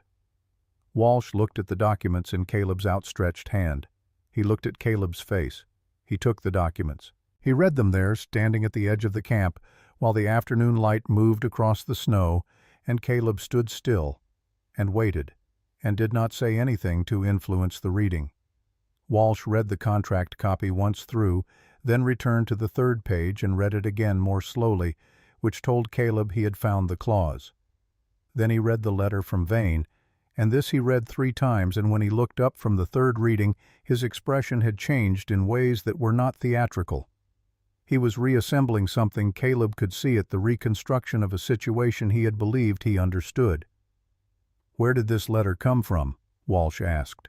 Walsh looked at the documents in Caleb's outstretched hand. He looked at Caleb's face. He took the documents. He read them there, standing at the edge of the camp, while the afternoon light moved across the snow, and Caleb stood still, and waited, and did not say anything to influence the reading. Walsh read the contract copy once through, then returned to the 3rd page and read it again more slowly, which told Caleb he had found the clause. Then he read the letter from Vane, and this he read 3 times, and when he looked up from the 3rd reading, his expression had changed in ways that were not theatrical. He was reassembling something Caleb could see at the reconstruction of a situation he had believed he understood. "Where did this letter come from?" Walsh asked.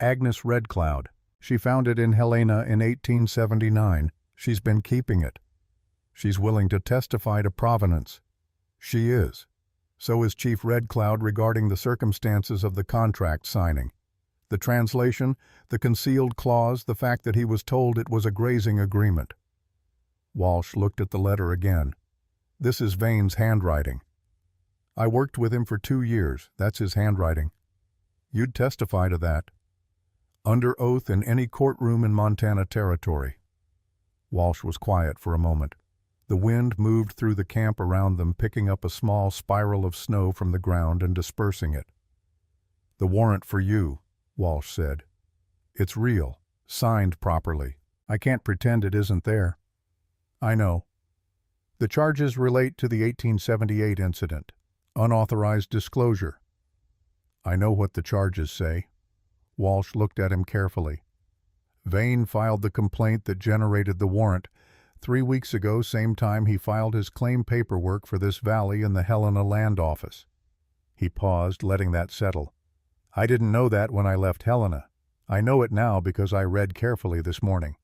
"Agnes Red Cloud. She found it in Helena in 1879. She's been keeping it. She's willing to testify to provenance." "She is. So is Chief Red Cloud regarding the circumstances of the contract signing. The translation, the concealed clause, the fact that he was told it was a grazing agreement." Walsh looked at the letter again. "This is Vane's handwriting. I worked with him for 2 years. That's his handwriting. You'd testify to that. Under oath in any courtroom in Montana Territory." Walsh was quiet for a moment. The wind moved through the camp around them, picking up a small spiral of snow from the ground and dispersing it. "The warrant for you," Walsh said. "It's real, signed properly. I can't pretend it isn't there." "I know. The charges relate to the 1878 incident. Unauthorized disclosure." "I know what the charges say." Walsh looked at him carefully. "Vane filed the complaint that generated the warrant. 3 weeks ago, same time he filed his claim paperwork for this valley in the Helena Land Office." He paused, letting that settle. "I didn't know that when I left Helena. I know it now because I read carefully this morning."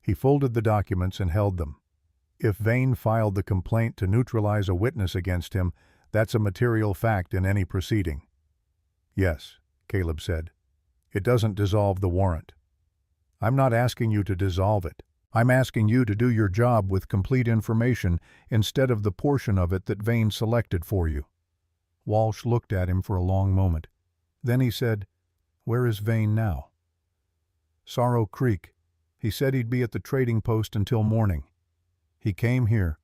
He folded the documents and held them. If Vane filed the complaint to neutralize a witness against him, that's a material fact in any proceeding. "Yes," Caleb said. "It doesn't dissolve the warrant." "I'm not asking you to dissolve it. I'm asking you to do your job with complete information instead of the portion of it that Vane selected for you." Walsh looked at him for a long moment. Then he said, "Where is Vane now?" "Sorrow Creek. He said he'd be at the trading post until morning. He came here.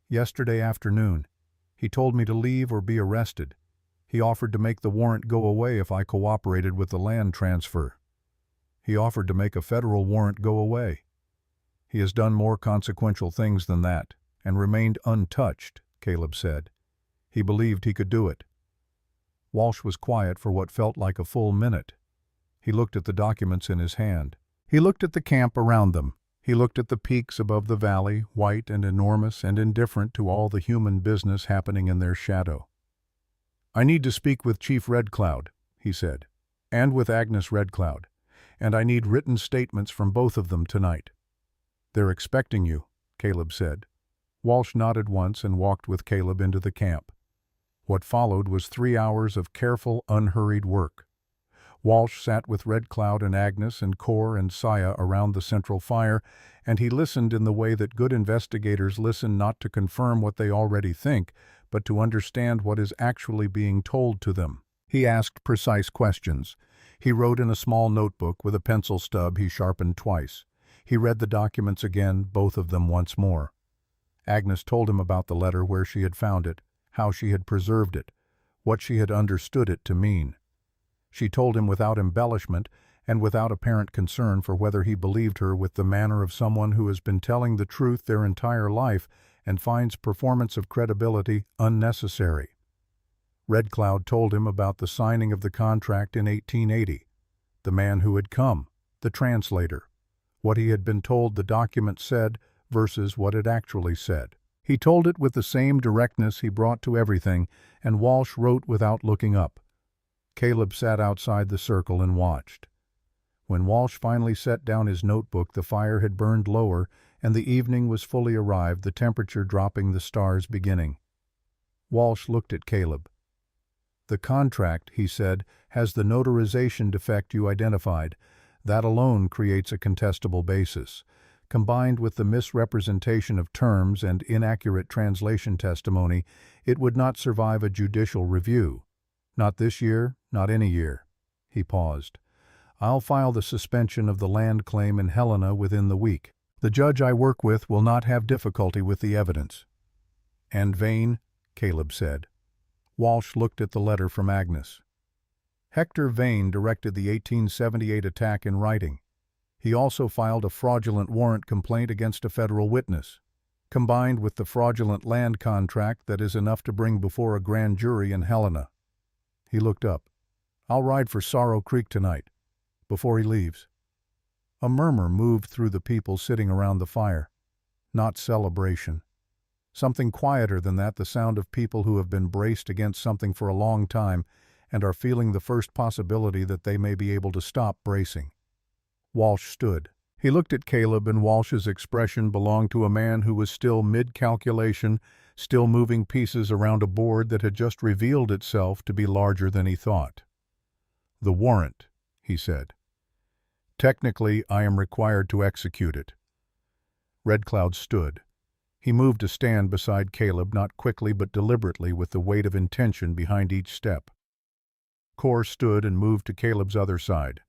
Yesterday afternoon. He told me to leave or be arrested. He offered to make the warrant go away if I cooperated with the land transfer. He offered to make a federal warrant go away. He has done more consequential things than that, and remained untouched," Caleb said. "He believed he could do it." Walsh was quiet for what felt like a full minute. He looked at the documents in his hand. He looked at the camp around them. He looked at the peaks above the valley, white and enormous and indifferent to all the human business happening in their shadow. "I need to speak with Chief Red Cloud," he said, "and with Agnes Red Cloud, and I need written statements from both of them tonight." "They're expecting you," Caleb said. Walsh nodded once and walked with Caleb into the camp. What followed was 3 hours of careful, unhurried work. Walsh sat with Red Cloud and Agnes and Cor and Saya around the central fire, and he listened in the way that good investigators listen, not to confirm what they already think, but to understand what is actually being told to them. He asked precise questions. He wrote in a small notebook with a pencil stub he sharpened twice. He read the documents again, both of them once more. Agnes told him about the letter, where she had found it, how she had preserved it, what she had understood it to mean. She told him without embellishment and without apparent concern for whether he believed her, with the manner of someone who has been telling the truth their entire life and finds performance of credibility unnecessary. Red Cloud told him about the signing of the contract in 1880, the man who had come, the translator, what he had been told the document said versus what it actually said. He told it with the same directness he brought to everything, and Walsh wrote without looking up. Caleb sat outside the circle and watched. When Walsh finally set down his notebook, the fire had burned lower, and the evening was fully arrived, the temperature dropping, the stars beginning. Walsh looked at Caleb. "The contract," he said, "has the notarization defect you identified. That alone creates a contestable basis. Combined with the misrepresentation of terms and inaccurate translation testimony, it would not survive a judicial review. Not this year, not any year." He paused. "I'll file the suspension of the land claim in Helena within the week. The judge I work with will not have difficulty with the evidence." "And Vane?" Caleb said. Walsh looked at the letter from Agnes. "Hector Vane directed the 1878 attack in writing. He also filed a fraudulent warrant complaint against a federal witness. Combined with the fraudulent land contract, that is enough to bring before a grand jury in Helena." He looked up. "I'll ride for Sorrow Creek tonight, before he leaves." A murmur moved through the people sitting around the fire. Not celebration. Something quieter than that, the sound of people who have been braced against something for a long time and are feeling the first possibility that they may be able to stop bracing. Walsh stood. He looked at Caleb, and Walsh's expression belonged to a man who was still mid-calculation, still moving pieces around a board that had just revealed itself to be larger than he thought. "The warrant," he said. "Technically, I am required to execute it." Red Cloud stood. He moved to stand beside Caleb, not quickly but deliberately, with the weight of intention behind each step. Cor stood and moved to Caleb's other side.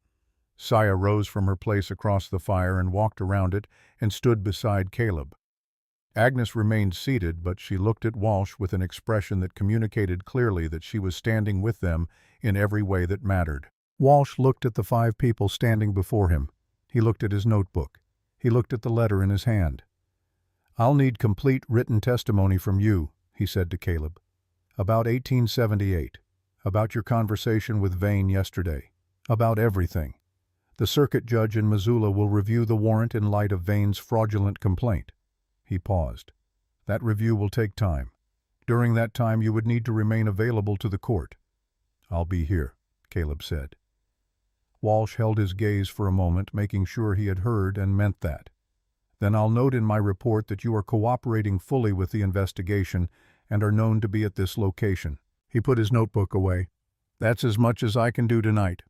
Saya rose from her place across the fire and walked around it and stood beside Caleb. Agnes remained seated, but she looked at Walsh with an expression that communicated clearly that she was standing with them in every way that mattered. Walsh looked at the 5 people standing before him. He looked at his notebook. He looked at the letter in his hand. "I'll need complete written testimony from you," he said to Caleb. "About 1878. About your conversation with Vane yesterday. About everything. The circuit judge in Missoula will review the warrant in light of Vane's fraudulent complaint." He paused. "That review will take time. During that time you would need to remain available to the court." "I'll be here," Caleb said. Walsh held his gaze for a moment, making sure he had heard and meant that. "Then I'll note in my report that you are cooperating fully with the investigation and are known to be at this location." He put his notebook away. "That's as much as I can do tonight."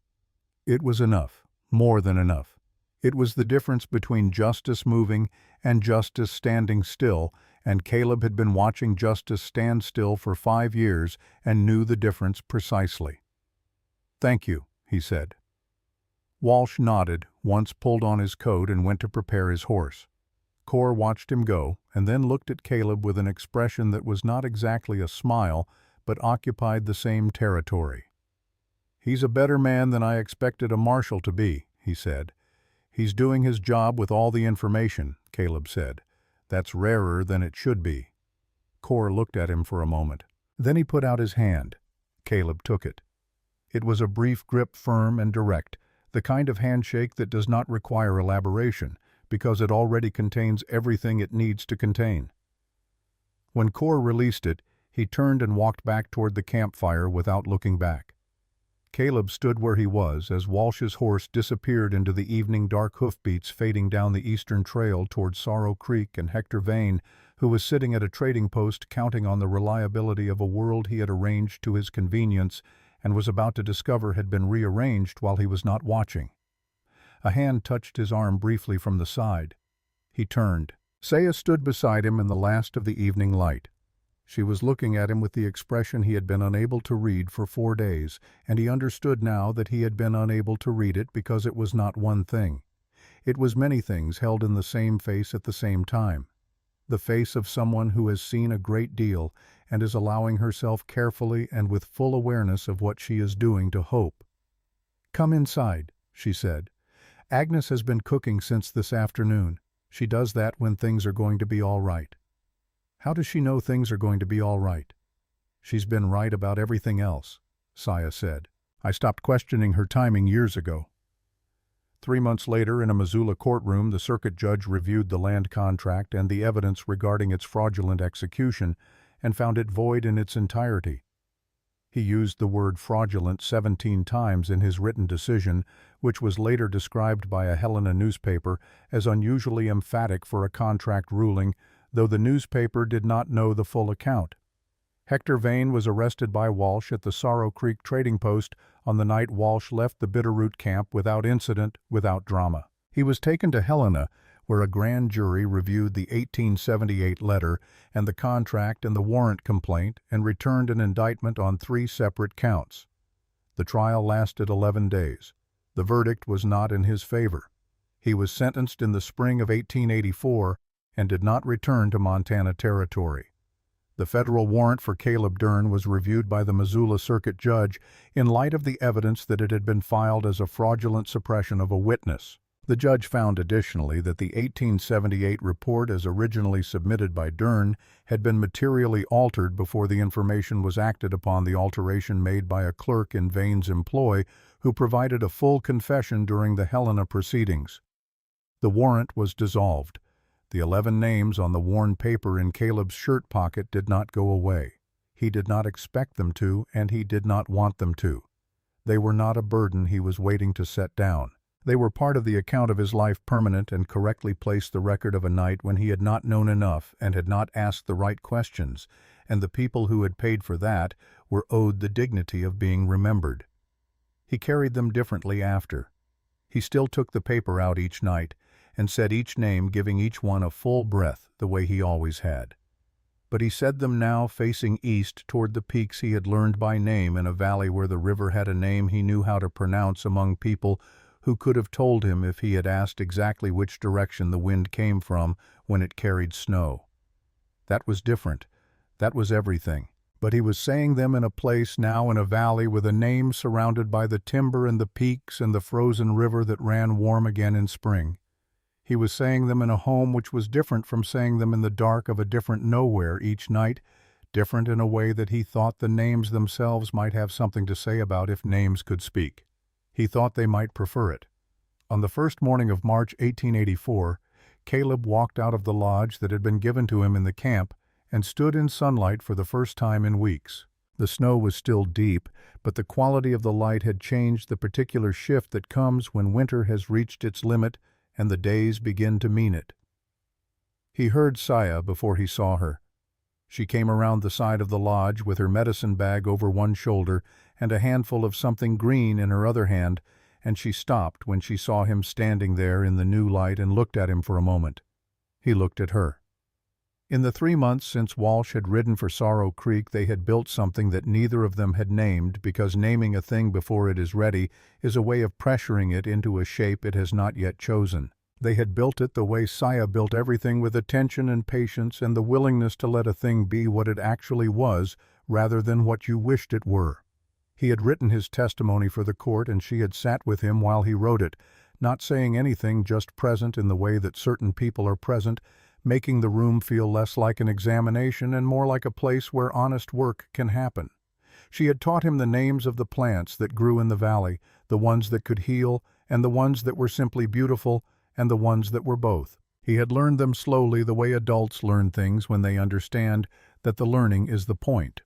It was enough. More than enough. It was the difference between justice moving and justice standing still, and Caleb had been watching justice stand still for 5 years and knew the difference precisely. "Thank you," he said. Walsh nodded, once pulled on his coat and went to prepare his horse. Cor watched him go, and then looked at Caleb with an expression that was not exactly a smile, but occupied the same territory. "He's a better man than I expected a marshal to be," he said. "He's doing his job with all the information," Caleb said. "That's rarer than it should be." Cor looked at him for a moment. Then he put out his hand. Caleb took it. It was a brief grip, firm and direct, the kind of handshake that does not require elaboration, because it already contains everything it needs to contain. When Core released it, he turned and walked back toward the campfire without looking back. Caleb stood where he was as Walsh's horse disappeared into the evening dark hoofbeats fading down the eastern trail toward Sorrow Creek, and Hector Vane, who was sitting at a trading post counting on the reliability of a world he had arranged to his convenience and was about to discover had been rearranged while he was not watching. A hand touched his arm briefly from the side. He turned. Saya stood beside him in the last of the evening light. She was looking at him with the expression he had been unable to read for 4 days, and he understood now that he had been unable to read it because it was not one thing. It was many things held in the same face at the same time. The face of someone who has seen a great deal and is allowing herself carefully and with full awareness of what she is doing to hope. "Come inside," she said. "Agnes has been cooking since this afternoon. She does that when things are going to be all right." "How does she know things are going to be all right?" "She's been right about everything else," Saya said. "I stopped questioning her timing years ago." 3 months later, in a Missoula courtroom, the circuit judge reviewed the land contract and the evidence regarding its fraudulent execution and found it void in its entirety. He used the word fraudulent 17 times in his written decision, which was later described by a Helena newspaper as unusually emphatic for a contract ruling, though the newspaper did not know the full account. Hector Vane was arrested by Walsh at the Sorrow Creek trading post on the night Walsh left the Bitterroot camp without incident, without drama. He was taken to Helena, where a grand jury reviewed the 1878 letter and the contract and the warrant complaint and returned an indictment on 3 separate counts. The trial lasted 11 days. The verdict was not in his favor. He was sentenced in the spring of 1884 and did not return to Montana Territory. The federal warrant for Caleb Dern was reviewed by the Missoula circuit judge in light of the evidence that it had been filed as a fraudulent suppression of a witness. The judge found additionally that the 1878 report as originally submitted by Dern had been materially altered before the information was acted upon, the alteration made by a clerk in Vane's employ who provided a full confession during the Helena proceedings. The warrant was dissolved. The 11 names on the worn paper in Caleb's shirt pocket did not go away. He did not expect them to, and he did not want them to. They were not a burden he was waiting to set down. They were part of the account of his life, permanent, and correctly placed the record of a night when he had not known enough and had not asked the right questions, and the people who had paid for that were owed the dignity of being remembered. He carried them differently after. He still took the paper out each night and said each name, giving each one a full breath the way he always had. But he said them now facing east toward the peaks he had learned by name in a valley where the river had a name he knew how to pronounce among people who could have told him if he had asked exactly which direction the wind came from when it carried snow. That was different. That was everything. But he was saying them in a place now in a valley with a name surrounded by the timber and the peaks and the frozen river that ran warm again in spring. He was saying them in a home which was different from saying them in the dark of a different nowhere each night, different in a way that he thought the names themselves might have something to say about if names could speak. He thought they might prefer it. On the first morning of March 1884, Caleb walked out of the lodge that had been given to him in the camp and stood in sunlight for the first time in weeks. The snow was still deep, but the quality of the light had changed, the particular shift that comes when winter has reached its limit and the days begin to mean it. He heard Saya before he saw her. She came around the side of the lodge with her medicine bag over one shoulder and a handful of something green in her other hand, and she stopped when she saw him standing there in the new light and looked at him for a moment. He looked at her. In the 3 months since Walsh had ridden for Sorrow Creek, they had built something that neither of them had named, because naming a thing before it is ready is a way of pressuring it into a shape it has not yet chosen. They had built it the way Saya built everything, with attention and patience and the willingness to let a thing be what it actually was rather than what you wished it were. He had written his testimony for the court, and she had sat with him while he wrote it, not saying anything, just present in the way that certain people are present, making the room feel less like an examination and more like a place where honest work can happen. She had taught him the names of the plants that grew in the valley, the ones that could heal and the ones that were simply beautiful, and the ones that were both. He had learned them slowly the way adults learn things when they understand that the learning is the point.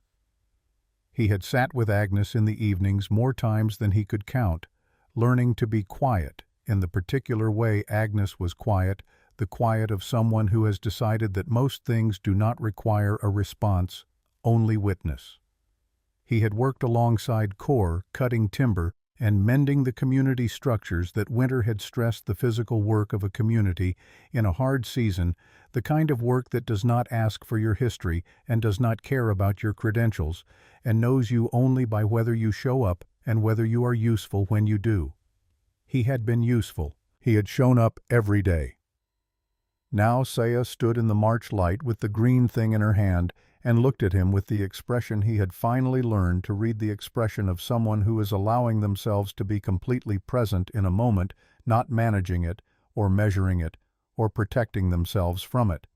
He had sat with Agnes in the evenings more times than he could count, learning to be quiet in the particular way Agnes was quiet, the quiet of someone who has decided that most things do not require a response, only witness. He had worked alongside Core, cutting timber and mending the community structures that winter had stressed the physical work of a community in a hard season, the kind of work that does not ask for your history and does not care about your credentials, and knows you only by whether you show up and whether you are useful when you do. He had been useful. He had shown up every day. Now Saya stood in the March light with the green thing in her hand and looked at him with the expression he had finally learned to read, the expression of someone who is allowing themselves to be completely present in a moment, not managing it, or measuring it, or protecting themselves from it.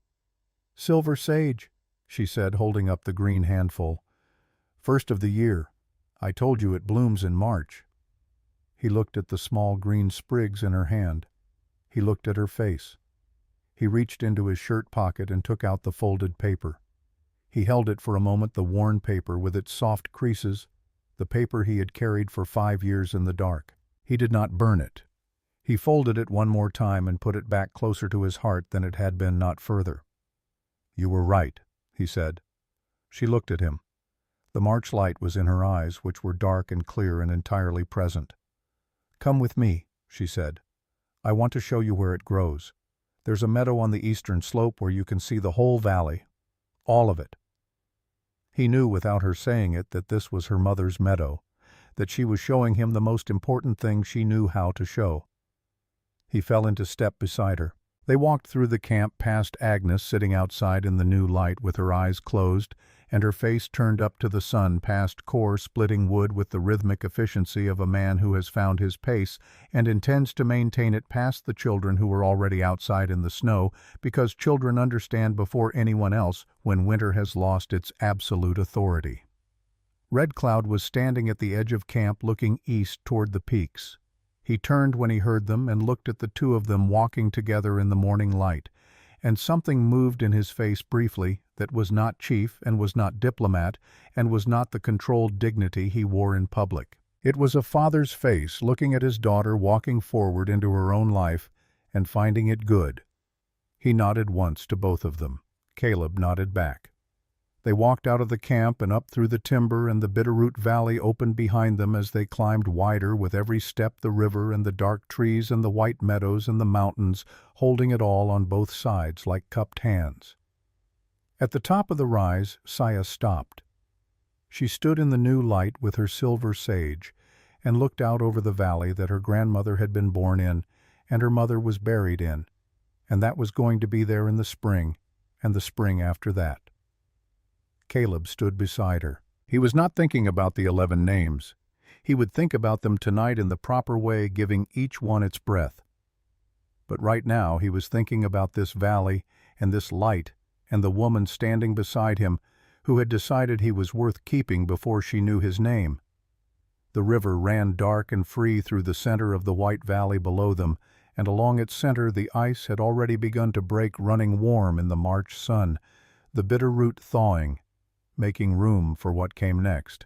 "Silver sage," she said, holding up the green handful. "First of the year. I told you it blooms in March." He looked at the small green sprigs in her hand. He looked at her face. He reached into his shirt pocket and took out the folded paper. He held it for a moment, the worn paper with its soft creases, the paper he had carried for 5 years in the dark. He did not burn it. He folded it one more time and put it back closer to his heart than it had been, not further. "You were right," he said. She looked at him. The March light was in her eyes, which were dark and clear and entirely present. "Come with me," she said. "I want to show you where it grows. There's a meadow on the eastern slope where you can see the whole valley. All of it." He knew without her saying it that this was her mother's meadow, that she was showing him the most important thing she knew how to show. He fell into step beside her. They walked through the camp past Agnes sitting outside in the new light with her eyes closed and her face turned up to the sun, past Core splitting wood with the rhythmic efficiency of a man who has found his pace and intends to maintain it, past the children who were already outside in the snow, because children understand before anyone else when winter has lost its absolute authority. Red Cloud was standing at the edge of camp looking east toward the peaks. He turned when he heard them and looked at the two of them walking together in the morning light, and something moved in his face briefly that was not chief and was not diplomat and was not the controlled dignity he wore in public. It was a father's face looking at his daughter walking forward into her own life and finding it good. He nodded once to both of them. Caleb nodded back. They walked out of the camp and up through the timber, and the Bitterroot Valley opened behind them as they climbed wider with every step, the river and the dark trees and the white meadows and the mountains, holding it all on both sides like cupped hands. At the top of the rise, Saya stopped. She stood in the new light with her silver sage and looked out over the valley that her grandmother had been born in and her mother was buried in, and that was going to be there in the spring and the spring after that. Caleb stood beside her. He was not thinking about the 11 names. He would think about them tonight in the proper way, giving each one its breath. But right now he was thinking about this valley and this light and the woman standing beside him who had decided he was worth keeping before she knew his name. The river ran dark and free through the center of the white valley below them, and along its center the ice had already begun to break, running warm in the March sun, the bitter root thawing, making room for what came next.